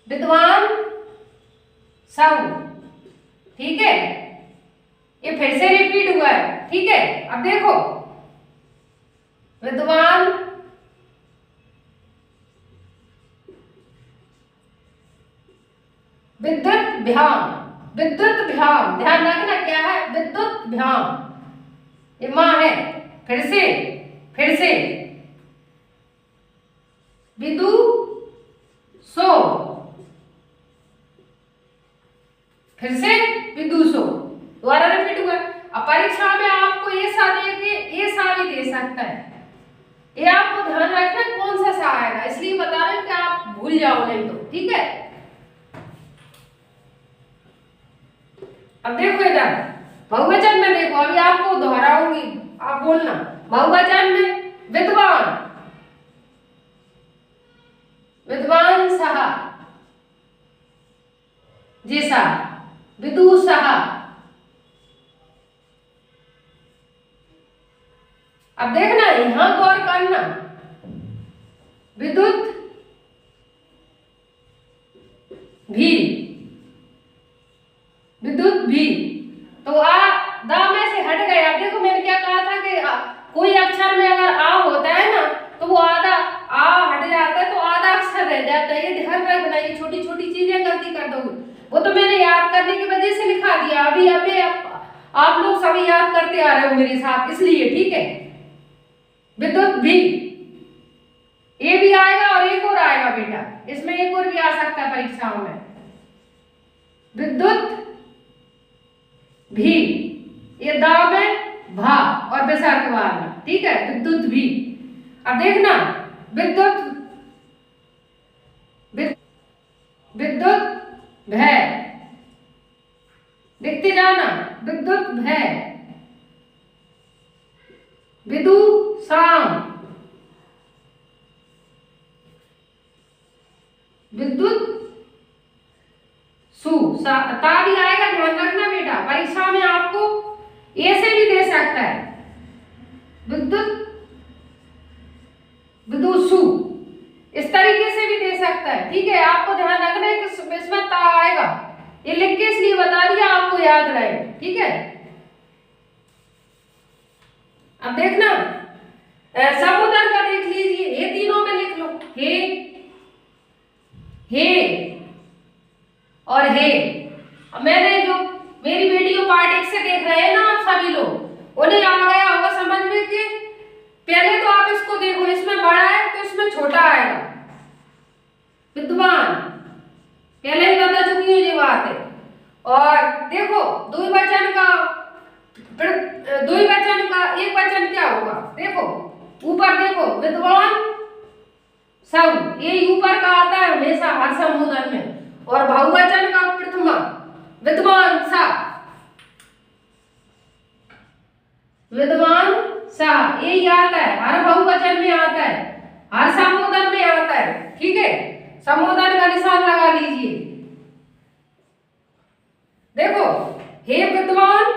A: विद्वान सऊ, ठीक है, ये फिर से रिपीट हुआ है, ठीक है। अब देखो विद्वान, विद्युत भ्याम, विद्युत भ्याम, ध्यान रखना क्या है, विद्युत भ्याम, ये मां है। फिर से विदु सो, फिर से विदुषो, दोबारा रिपीट हुआ। अब परीक्षा में आपको ये सा दे के ये सा भी दे सकता है, ये आपको ध्यान रखना कौन सा सा आएगा, इसलिए बता रहे हैं कि आप भूल जाओ नहीं तो, ठीक है। अब देखो इधर बहुवचन में, देखो अभी आपको दोहराऊंगी, आप बोलना। बहुवचन में विद्वान, विद्वान सहा, जैसा विदुषः। अब देखना यहां गौर करना, विद्युत भी, विद्युत भी, तो आ दा में से हट गए। अब देखो मैंने क्या कहा था कि कोई अक्षर में अगर आ होता है ना, तो वो आधा आ हट जाता है तो आधा अक्षर रह जाता है, ये ध्यान रखना। ये छोटी छोटी चीजें गलती कर दोगे, वो तो मैंने याद करने की वजह से लिखा दिया, अभी अभी आप लोग सभी याद करते आ रहे हो मेरे साथ, इसलिए, ठीक है। विद्युत भी, ये भी आएगा और एक और आएगा बेटा, इसमें एक और भी आ सकता है परीक्षाओं में। विद्युत भी, ये दा में भा और विसर्ग वाला, ठीक है, विद्युत भी। अब देखना विद्युत, विद्युत भय, देखते जाना, विद्युत भय, विदु साम, विद्युत सु, ता भी आएगा, ध्यान रखना बेटा, परीक्षा में आपको ऐसे भी दे सकता है, विद्युत विदुषु, इस तरीके से भी दे सकता है, ठीक है। आपको ध्यान रखना है कि इसमें ता आएगा, ये लिख के इसलिए बता दिया आपको याद रहे, ठीक है। अब देखना समुद्र का देख लीजिए, ये तीनों में लिख लो, हे और हे। अब मैंने जो मेरी वीडियो पार्ट 1 से देख रहे हैं ना आप सभी लोग, उन्हें आ गया होगा समझ में कि पहले तो आप इसको देखो, इसमें बड़ा है तो इसमें छोटा आएगा, विद्वान, पहले ही बता चुकी हूँ ये बात है। और देखो द्विवचन का, द्विवचन का एक वचन क्या होगा, देखो ऊपर देखो, विद्वान सब, ये ऊपर का आता है हमेशा हर संबोधन में। और बहुवचन का प्रथमा, विद्वान सा, विद्वान सा, यही आता है, हर बहुवचन में आता है, हर संबोधन में आता है। ठीक है, संबोधन का निशान लगा लीजिए। देखो, हे विद्वान,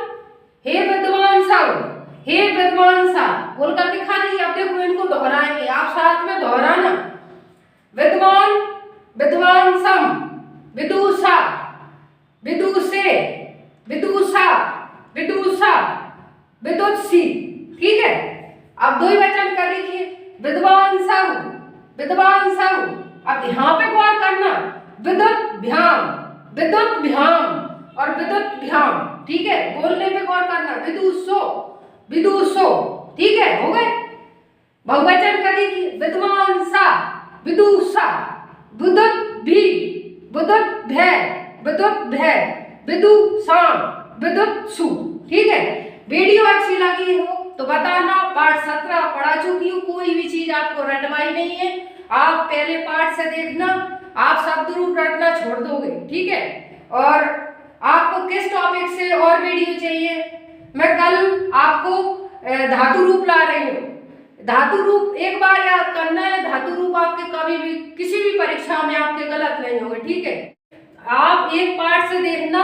A: हे विद्वान सब, हे विद्वान सा बोलकर दिखा दीजिए। अब देखो इनको दोहराएंगे, आप साथ में दोहराना। विद्वान, विद्वान सम, विदुषा, विदुषे, विदुषा, विदुषा, विदुषी। ठीक है, अब दो ही वचन का लिखिए, विद्वान सब, विद्वान सब। अब यहाँ पे गौर करना, विद्युत भ्याम, विद्युत भ्याम और विद्युत भ्याम। ठीक है, बोलने पे गौर करना, विदुषो, विदुषो। ठीक है, हो गए। बहुवचन का देखिए, विद्वान सा, विदुषा, विद्युत भी, विद्युत भय, विद्युत भय, विदुषाम, विदुषु। ठीक है, वीडियो अच्छी लगी हो तो बताना। पाठ 17 पढ़ा चुकी हूँ, कोई भी चीज आपको रटवाई नहीं है। आप पहले पाठ से देखना, आप शब्द रूप रटना छोड़ दोगे। ठीक है, और आपको किस टॉपिक से और वीडियो चाहिए, मैं कल आपको धातु रूप ला रही हूँ। धातु रूप एक बार याद करना है, धातु रूप आपके कभी भी किसी भी परीक्षा में आपके गलत नहीं होंगे। ठीक है, आप एक पार्ट से देखना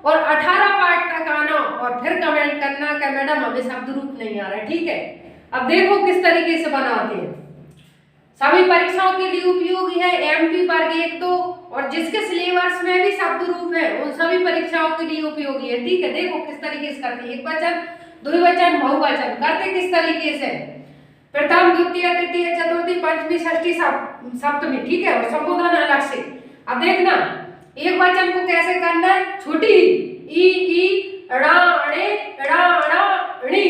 A: और 18 पार्ट तक आना और फिर कमेंट करना कि मैडम हमें शब्द रूप नहीं आ रहा है। ठीक है, अब देखो किस तरीके से बनाते हैं। सभी परीक्षाओं के लिए उपयोगी है, एमपी वर्ग 1 2 और जिसके सिलेबस में भी शब्द रूप है उन सभी परीक्षाओं के लिए उपयोगी है। ठीक है, देखो किस तरीके से करते हैं, एक वचन, द्विवचन, बहुवचन करते किस तरीके से, प्रथम, द्वितीय, तृतीय, चतुर्थी, पंचमी, षष्ठी, सप्तमी। ठीक है, और संबोधन अलग से। अब देखना एक वचन को कैसे करना है, छोटी ई ई ड़ा णे ड़ा ड़ा णी,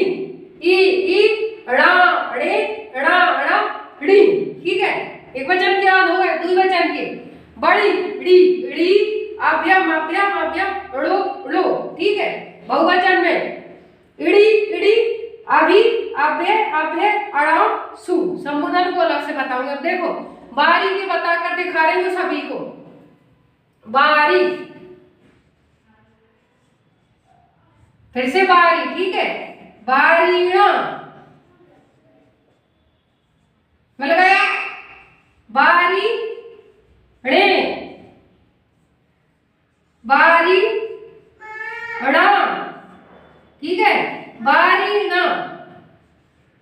A: ई ई ड़ा णे ड़ा ड़ा णी। ठीक है, एक वचन क्या हो गए, द्विवचन के, बड़ी ड़ी ड़ी, अभ्यम अभ्यम अभ्यम, ड़ो ड़ो। ठीक है, बहुवचन में इड़ी इड़ी, अभी अभ्य अभ्य, अड़ाम सु। संबोधन को अलग से बताऊंगा। देखो बारी के बताकर दिखा रही हूँ सभी को, बारी, फिर से बारी। ठीक है, बारियां, मिल गया, बारी णे, बारी ड़ा। ठीक है, बारी ना,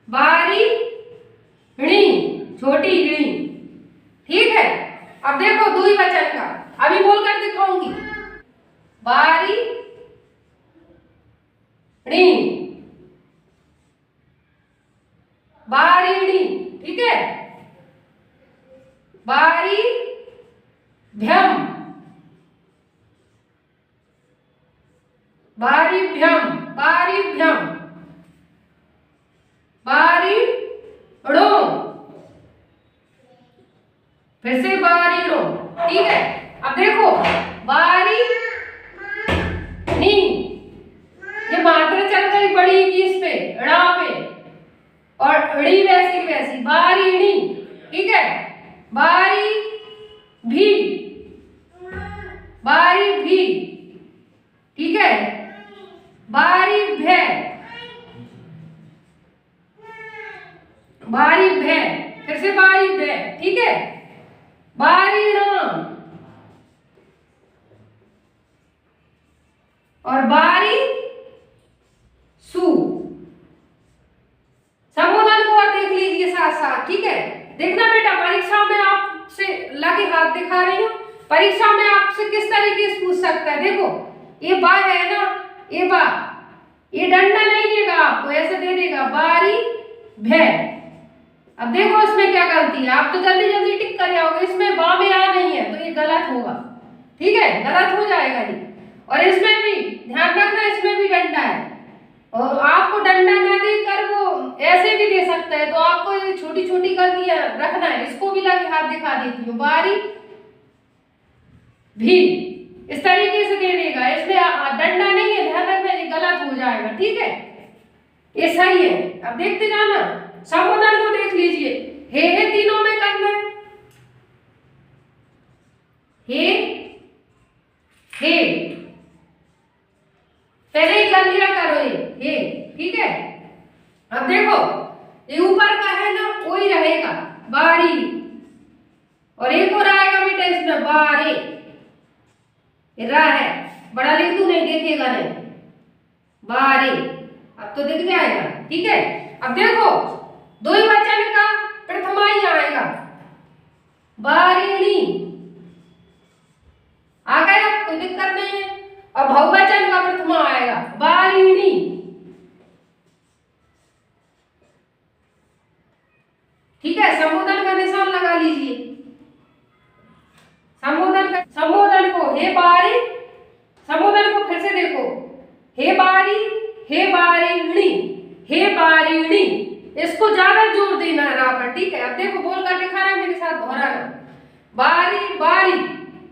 A: बारी णी, छोटी णी। ठीक है, अब देखो द्विवचन का, अभी बोलकर दिखाऊंगी, बारी णी, बारीणी। ठीक है, बारी भ्यम, बारीभ्यम, बारीभ्यम, बारीड़ो, फिर से बारीड़ो। ठीक है, अब देखो बारी नी, ये मात्रा चल गई बड़ी की इस पे, ड़ा पे, और ड़ी वैसी वैसी, बारीणी। ठीक है, बारी भी, बारी भी। ठीक है, बारी भय, बारी भय, फिर से बारी भय। ठीक है, बारी राम और बारी सु। संबोधन को और देख लीजिए साथ साथ। ठीक है, देखना बेटा, परीक्षा में आपसे लगे हाथ दिखा रही हूँ, परीक्षा में आपसे किस तरीके से पूछ सकता है। देखो ये बा है ना, ये बा, ये डंडा नहीं देगा आपको, ऐसे दे देगा, बारी भय। अब देखो इसमें क्या गलती है, आप तो जल्दी जल्दी टिक कर जाओगे, इसमें बा में आ नहीं है तो ये गलत होगा। ठीक है, गलत हो जाएगा ये। और इसमें भी ध्यान रखना, इसमें भी डंडा है और आपको डंडा ना देकर वो ऐसे भी दे सकता है, तो आपको ये छोटी छोटी गलतियां रखना है। इसको भी लगे हाथ दिखा देती हूँ, बारी भी इस तरीके से दे देगा, इसमें डंडा नहीं है, ध्यान रखना, ये गलत हो जाएगा। ठीक है, ये सही है। अब देखते जाना, संबोधन को देख लीजिए, हे तीनों में करना है, हे पहले ही कर लिया करो ये हे। ठीक है, अब देखो रा है, बड़ा लिख दूं, नहीं देखेगा नहीं, बारी, अब तो दिख जाएगा, ठीक है। अब देखो द्विवचन का प्रथमा ही आएगा, बारिणी, आ गया, कोई दिक्कत नहीं है। और बहुवचन का प्रथमा आएगा, बारिणी, ठीक है। संबोधन का निशान लगा लीजिए, संबोधन को हे बारी, संबोधन को फिर से देखो, हे बारी, हे बारिणी, हे बारिणी, इसको ज्यादा जोर देना है रा पर, ठीक है। अब देखो बोल कर दिखाना मेरे साथ, दोहराना, बारी बारी,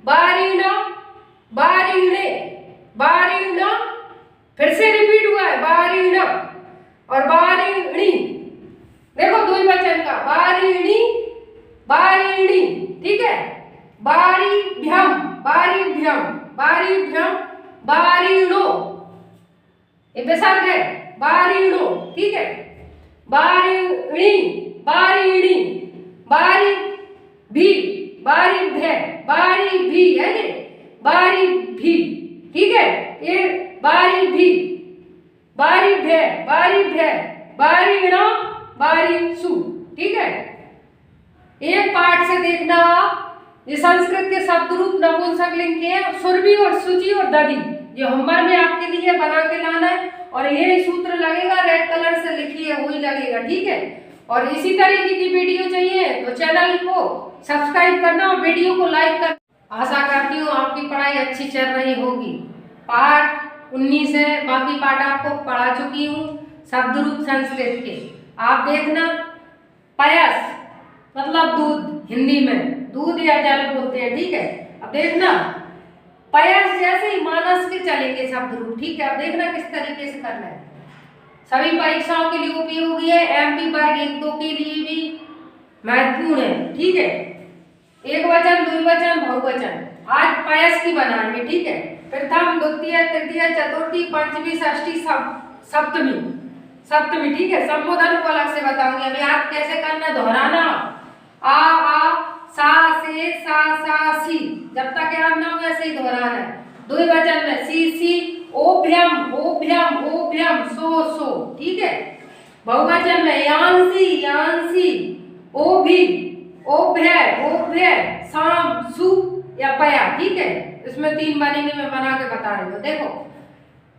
A: बारीना, बारीणे, बारीना, फिर से रिपीट हुआ है, बारीना और बारिणी। देखो द्विवचन का, बारिणी, बारिणी, ठीक है। बारीभ्यम, बारीभ्यम, बारीभ्यम, बारिणो, ये विसर्ग है, बारिणो, ठीक है। बारिणी, बारिणी, बारी भी, बारी भे, बारी भी है ये, बारी भी, ठीक है। ये बारी भी, बारी भे, बारी भे, बारिणा, बारिसु, ठीक है। एक पाठ से देखना, ये संस्कृत के शब्द रूप नपुंसकलिंग के सुरभि और शुचि और दधि, ये होमवर्क में आपके लिए बना के लाना है। और ये सूत्र लगेगा, रेड कलर से लिखिए, वही लगेगा, ठीक है। और इसी तरीके की वीडियो चाहिए तो चैनल को सब्सक्राइब करना और वीडियो को लाइक करना। आशा करती हूँ आपकी पढ़ाई अच्छी चल रही होगी। पाठ 19 है, बाकी पाठ आपको पढ़ा चुकी हूँ शब्द रूप संस्कृत के। आप देखना, पयस मतलब दूध, हिंदी में दूध या जल बोलते हैं, ठीक है। अब देखना, पयस जैसे ही मानस के चलेंगे शब्द रूप, ठीक है। अब देखना किस तरीके से करना है। सभी परीक्षाओं के लिए उपयोगी है, एमपी वर्ग 1-2 के लिए भी महत्वपूर्ण है, ठीक है। एक वचन, द्विवचन, बहुवचन आज पयस की बनाएंगे, ठीक है। प्रथम, द्वितीय, तृतीय, चतुर्थी, पंचमी, षष्ठी, सप्तमी, सप्तमी, ठीक है। संबोधन को अलग से बताऊंगी, अभी याद कैसे करना, दोहराना, आ सा से सा सी, जब तक याद ना हो वैसे ही दोहराना है। द्विवचन में सी, ओभ्यम, ओभ्यम, ओभ्यम, सो, ठीक है। बहुवचन में यांसी, यांसी, ओभि, ओभ्य, ओभ्य, साम, सु या पया, ठीक है। इसमें 3 बनेंगे, मैं बना के बता रही हूँ। देखो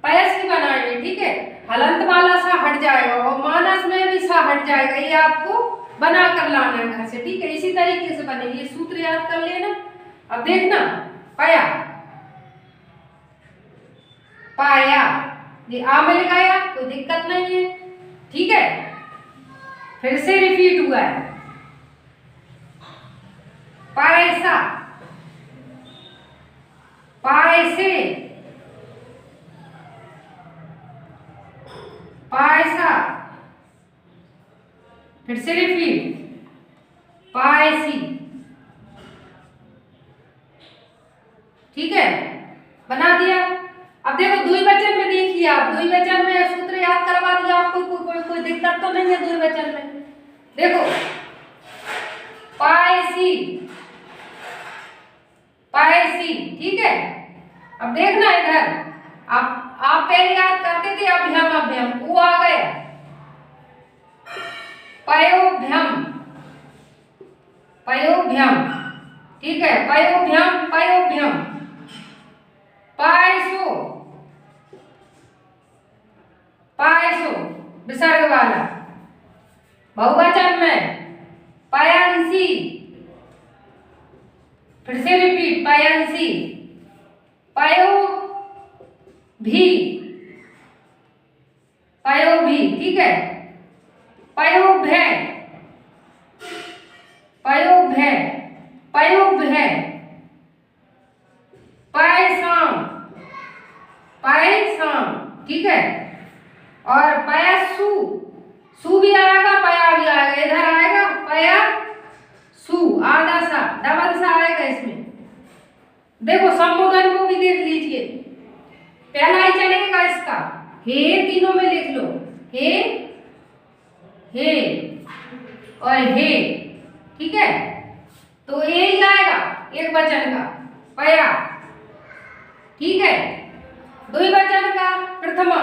A: पयस की बनाएंगे, ठीक है। हलंत वाला सा हट जाएगा और मानस में भी सा हट जाएगा, ये आपको बना कर लाना है घर से, ठीक है। इसी तरीके से बनेगी, ये सूत्र याद कर लेना। अब देखना, पाया, पाया, ये आ में लगाया, कोई दिक्कत नहीं है, ठीक है। फिर से रिपीट हुआ है, पैसा, पैसे, पैसा, फिर से रिपीट, पायसी, ठीक है, बना दिया। अब देखो द्विवचन में देखिए, आप द्विवचन में सूत्र याद करवा दिया आपको, कोई दिक्कत तो नहीं है द्विवचन में। देखो पायसी, पायसी, ठीक है। अब देखना इधर, आप पहले याद करते थे अभ्यम, अभ्यम, वो आ गया, पयोभ्यम, पयोभ्यम, ठीक है। पयोभ्यम, पयोभ्यम, पायसो, पायसो, विसर्ग वाला। बहुवचन में पयंसी, फिर से रिपीट, पयंसी, पयो भी, पयो भी, ठीक है। पयोभ्य, पयोभ्य, पयोभ्य, पैसाम, पैसाम, ठीक है। और पयसु, सु भी आएगा, पया भी आएगा, इधर आएगा पया सु, आधा सा, डबल सा आएगा इसमें। देखो संबोधन को भी देख लीजिए, पहला ही चलेगा इसका, हे, तीनों में लिख लो, हे, हे और हे, ठीक है। तो ये ही आएगा एक वचन का, पया, ठीक है। द्विवचन का प्रथमा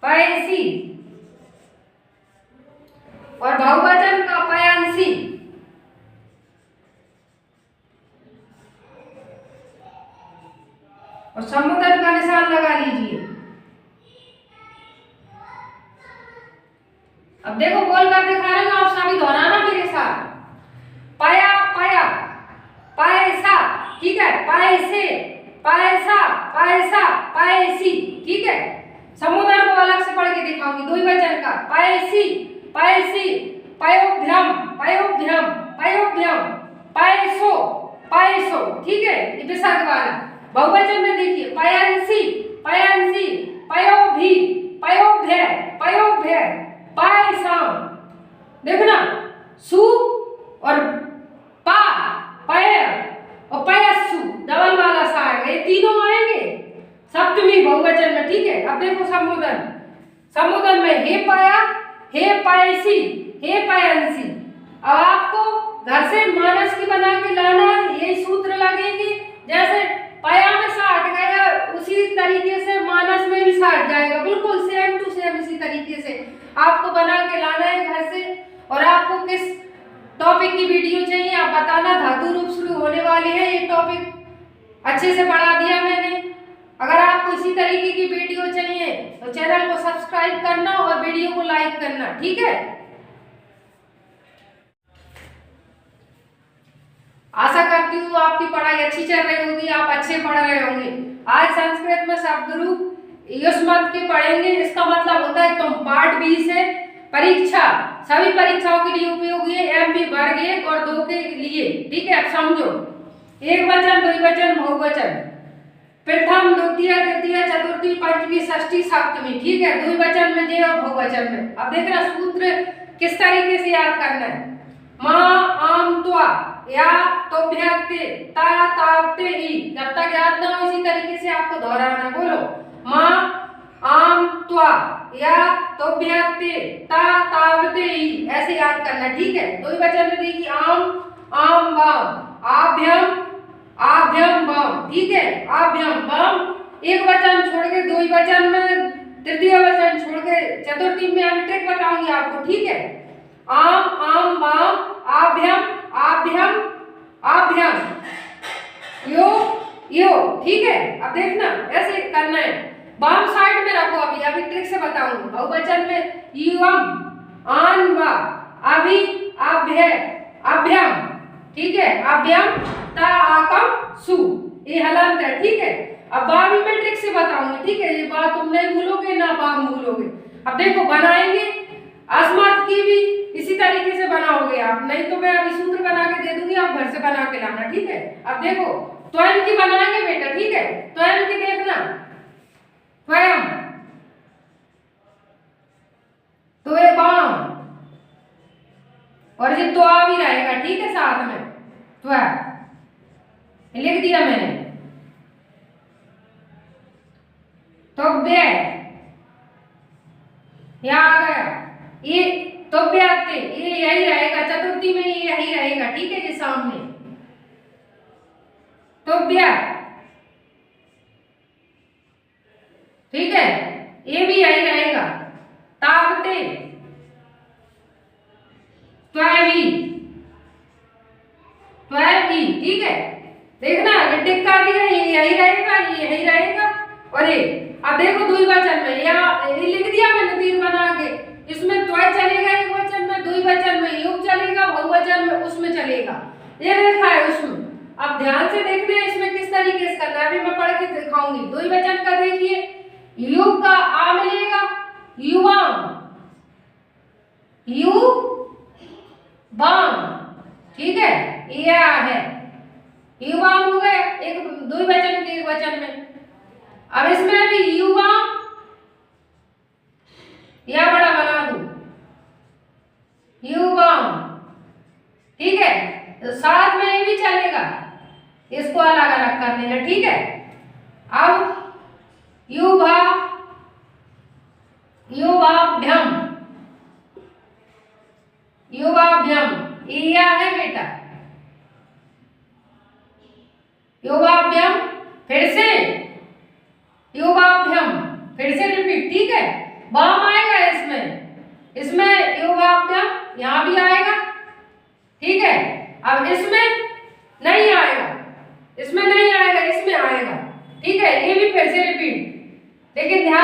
A: पयसी और बहुवचन का पयांसी। और समुद्र का निशान लगा लीजिए। अब देखो बोल कर दिखा रहे हो, आप सभी दोहराना मेरे साथ। पया पया, पैसा, ठीक है, पैसे, पैसा, पैसा, पैसी, ठीक है। समुद्र को अलग से पढ़ के दिखाऊंगी। द्विवचन का पैसी, पैसी, पयोभ्रम, पयोभ्रम, पयोभ्रम, पैसो, पैसो, ठीक है, ये विसर्ग वाला। बहुवचन में देखिए पयंसी, पयंसी, पयोभी, पयोभ्य, पयोभ्य, पैसाम। देखना सु और पा, पय और पयस्सु डबल वाला सा आएगा, ये तीनों आएंगे सप्तमी बहुवचन में, ठीक है। अब देखो समुदन, समुदन में हे पया, हे पयसी, हे पयंसी। अब आपको घर से मानस की बना के लाना, यही सूत्र लगेंगे। जैसे पया में सा हट गया, उसी तरीके से मानस में भी सा हट जाएगा, बिल्कुल सेम टू सेम इसी तरीके से आपको बना के लाना है घर से। और आपको किस टॉपिक की वीडियो चाहिए आप बताना, धातु रूप शुरू होने वाले हैं, ये टॉपिक अच्छे से पढ़ा दिया मैंने। अगर आपको इसी तरीके की वीडियो चाहिए तो चैनल को सब्सक्राइब करना और वीडियो को लाइक करना, ठीक है। आशा करती हूँ आपकी पढ़ाई अच्छी चल रही होगी, आप अच्छे पढ़ रहे होंगे। आज संस्कृत में शब्द रूप युष्मत के पढ़ेंगे। इसका मतलब होता है तुम पार्ट 20 है, परीक्षा, सभी परीक्षाओं के लिए उपयोगी है, एमपी वर्ग 1 और 2 के लिए, ठीक है। अब समझो, एक वचन, द्विवचन, बहुवचन, प्रथम, द्वितीय, तृतीय, चतुर्थी, पंचमी, षष्ठी, सप्तमी, ठीक है। द्विवचन में जे और बहुवचन में। अब देखना सूत्र किस तरीके से याद करना है। मां, आम, त्वा, या, तोभ्याक्ते, ता, तावते, ई। जब तक याद ना हो इसी तरीके से आपको दोहराना। बोलो मां, आम, त्वा, या, तोभ्याक्ते, ता, तावते, ई। ऐसे याद करना, ठीक है। द्विवचन में देखिए आम, आम, बाम, आभ्यम, आभ्यम, बम, ठीक है, आभ्यम, बम। एक वचन छोड़ के द्विवचन में, तृतीय वचन छोड़ के चतुर्थी में अभी ट्रिक बताऊंगी आपको, ठीक है। आम, आम, बाम, आभ्यम, आभ्यम, आभ्यम, यो, यो, ठीक है। अब देखना ऐसे करना है। बाम साइड में रखो, अभी ट्रिक से बताऊंगी। बहुवचन में युवम, आन, वा, अभी, आभ्य, अभ्यम, ठीक है, अभ्यम, ता, आकम, सु, ये हलंत है, ठीक है। अब बामी में ट्रिक से बताऊंगी, ठीक है। ये बात तुम नहीं भूलोगे ना बाम भूलोगे। अब देखो बनाएंगे, अस्मत की भी इसी तरीके से बनाओगे आप, नहीं तो मैं अभी सूत्र बना के दे दूंगी, आप घर से बना के लाना, ठीक है। अब देखो त्वयं की बनाएंगे बेटा, ठीक है। त्वयं की देखना, त्वयं, त्वे, बाम, और ये त्वा भी रहेगा, ठीक है, साथ में त्वा लिख दिया मैंने। तो व्य या आ गया, ये तो व्याते, ये यही रहेगा चतुर्थी में, ये यही रहेगा, ठीक है, ये सामने तो व्या, ठीक है, ये भी यही रहेगा। तावते, त्वयी, त्वयी, ठीक है। देखना टिक कर दिया, ये यही रहेगा, ये यही रहेगा। और ये अब देखो द्विवचन में, या लिख दिया मैंने तीर बना के, इसमें त्वय चलेगा एक वचन में, द्विवचन में युग चलेगा, बहुवचन में उसमें चलेगा, ये लिखा है उसमें। अब ध्यान से देखना है इसमें किस तरीके से करना है, अभी मैं पढ़ के दिखाऊंगी। द्विवचन का देखिए, युग का आ मिलेगा, युवाम, यु, बाम, ठीक है, या है, युवाम हो गए एक द्विवचन के वचन में। अब इसमें भी युवाम या बड़ा बना दूं, युवाम, ठीक है। तो साथ में ये भी चलेगा, इसको अलग अलग कर देना, ठीक है। अब युवा, युवाभ्यम, युवाभ्यम, या है बेटा, युवाभ्यम,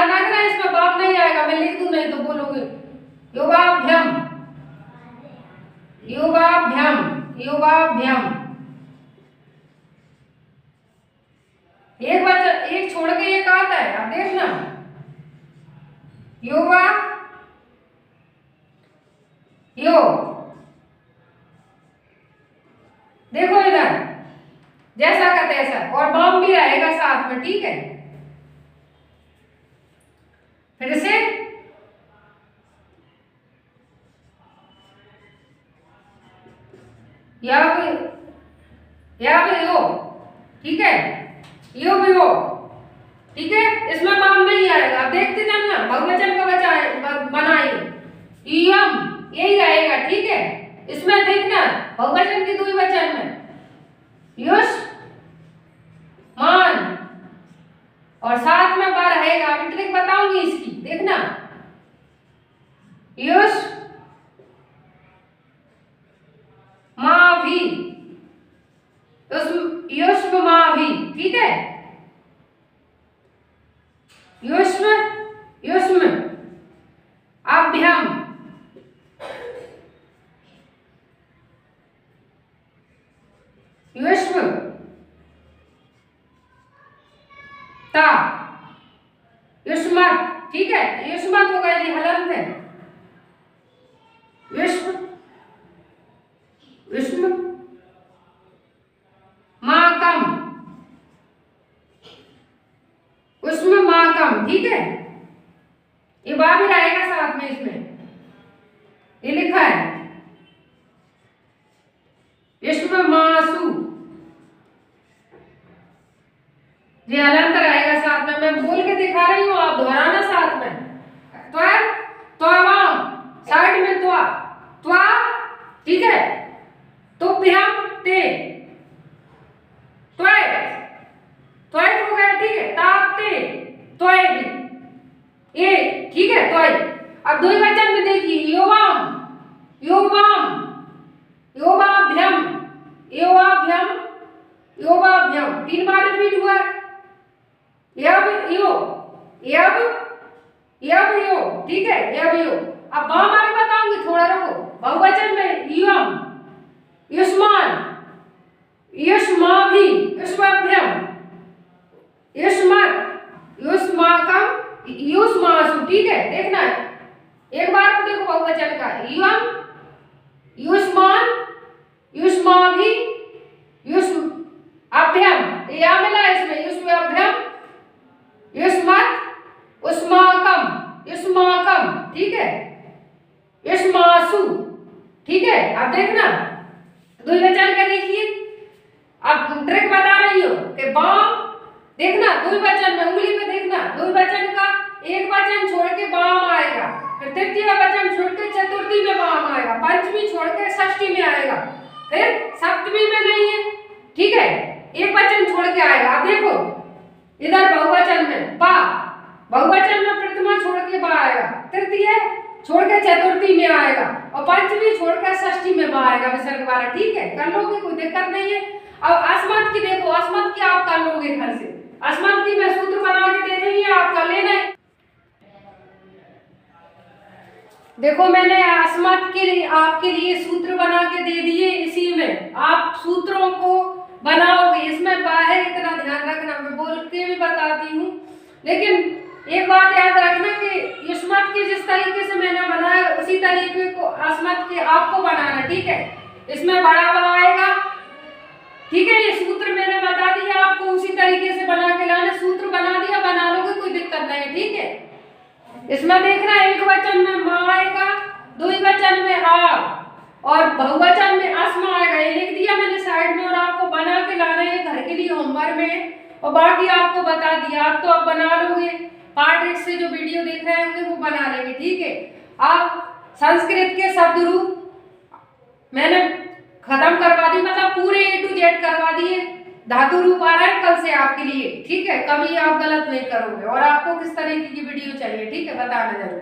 A: ध्यान रखना, इसमें बाप नहीं आएगा, मैं लिख दूं नहीं तो बोलोगे। योगाभ्यम, योगाभ्यम, योगाभ्यम। एक वचन एक छोड़ के एक आता है, आप देखना। योगा यो, देखो इधर जैसा का तैसा, और बाम भी रहेगा साथ में, ठीक है। फिर से या भी हो, ठीक है, यो भी हो, ठीक है। इसमें बाम नहीं आएगा, आप देखते जाना, बहुवचन का बनाइए, यम यही रहेगा, ठीक है। इसमें देखना बहुवचन की द्विवचन में युष मान, और साथ में बार रहेगा, अभी ट्रिक बताऊंगी इसकी, देखना। युष माँ भी, युष्म माँ भी, ठीक है। युष्म युष्म अभ्यम, युष्म ता, युष्मत, ठीक है। युष्मत होगा जी हलंत है, युष्म युष्म माकम, उष्म माकम, ठीक है। ये बा भी रहेगा साथ में, इसमें ये लिखा है युष्म मासु, ये हलंत रहेगा साथ में, मैं बोल के दिखा रही हूँ, आप दोहराना साथ में। त्वा साइड में त्वा, ठीक है। तो भ्याम ते, त्वय हो गया, ठीक है। तापते त्वय भी, ये ठीक है, त्वय। अब द्विवचन में देखिए, योवाम योवाम, योवाभ्यम योवाभ्यम योवाभ्यम, 3 बार रिपीट हुआ है। यब यो, यब यब यो, ठीक है, यब यो। अब बाम आगे बताऊंगी, थोड़ा रुको। बहुवचन में युम युष्मान, युष्माभि, युष्माभ्यम, युष्मत, युष्माकम, युष्मासु, ठीक है। देखना एक बार को देखो बहुवचन का, युम युष्मान युष्माभि युष्म अभ्यम, या मिला इसमें, युष्माभ्यम युष्मत उष्माकम, युष्माकम, ठीक है। युष्मासु, ठीक है। अब देखना द्विवचन का देखिए, अब ट्रिक बता रही हूँ कि बाम, देखना द्विवचन में उंगली पे देखना, द्विवचन का एक वचन छोड़ के बाम आएगा, फिर तृतीय वचन छोड़ के चतुर्थी में बाम आएगा, पंचमी छोड़ के षष्ठी में आएगा, फिर सप्तमी में नहीं है, ठीक है, एक वचन छोड़ के आएगा। अब देखो इधर बहुवचन में बा, बहुवचन में प्रथमा छोड़ के बा आएगा, तृतीय छोड़ के चतुर्थी में आएगा, और पंचमी छोड़ के षष्ठी में बा आएगा, विसर्ग वाला, ठीक है। कर लोगे, कोई दिक्कत नहीं है। अब अस्मत् की देखो, अस्मत् की आप कर लोगे घर से, अस्मत् की मैं सूत्र बना के दे रही हूँ, आप कर लेना है। देखो मैंने अस्मत् के लिए आपके लिए सूत्र बना के दे दिए, इसी में आप सूत्रों को बनाओगे। इसमें बाहर इतना ध्यान रखना, मैं बोल के भी बताती हूँ, लेकिन एक बात याद रखना कि युष्मत के जिस तरीके से मैंने बनाया उसी तरीके को अस्मत् के आपको बनाना, ठीक है। इसमें बड़ा बड़ा आएगा, ठीक है। ये सूत्र मैंने बता दिया आपको, उसी तरीके से बना के लाना, सूत्र बना दिया, बना लोगे, कोई दिक्कत नहीं, ठीक है। इसमें देखना एक वचन में माँ आएगा, द्विवचन में आप, और बहुवचन में अस्म आएगा, ये लिख दिया मैंने साइड में, और आपको बना के लाना है घर के लिए होमवर्क में, और बाकी आपको बता दिया, आप तो अब बना लोगे, पार्ट 1 से जो वीडियो देख रहे होंगे वो बना लेंगे, ठीक है। आप संस्कृत के शब्द रूप मैंने खत्म करवा दी, मतलब पूरे A to Z करवा दिए, धातु रूप आ रहा है कल से आपके लिए, ठीक है। कभी आप गलत नहीं करोगे, और आपको किस तरीके की वीडियो चाहिए, ठीक है, बताना जरूर।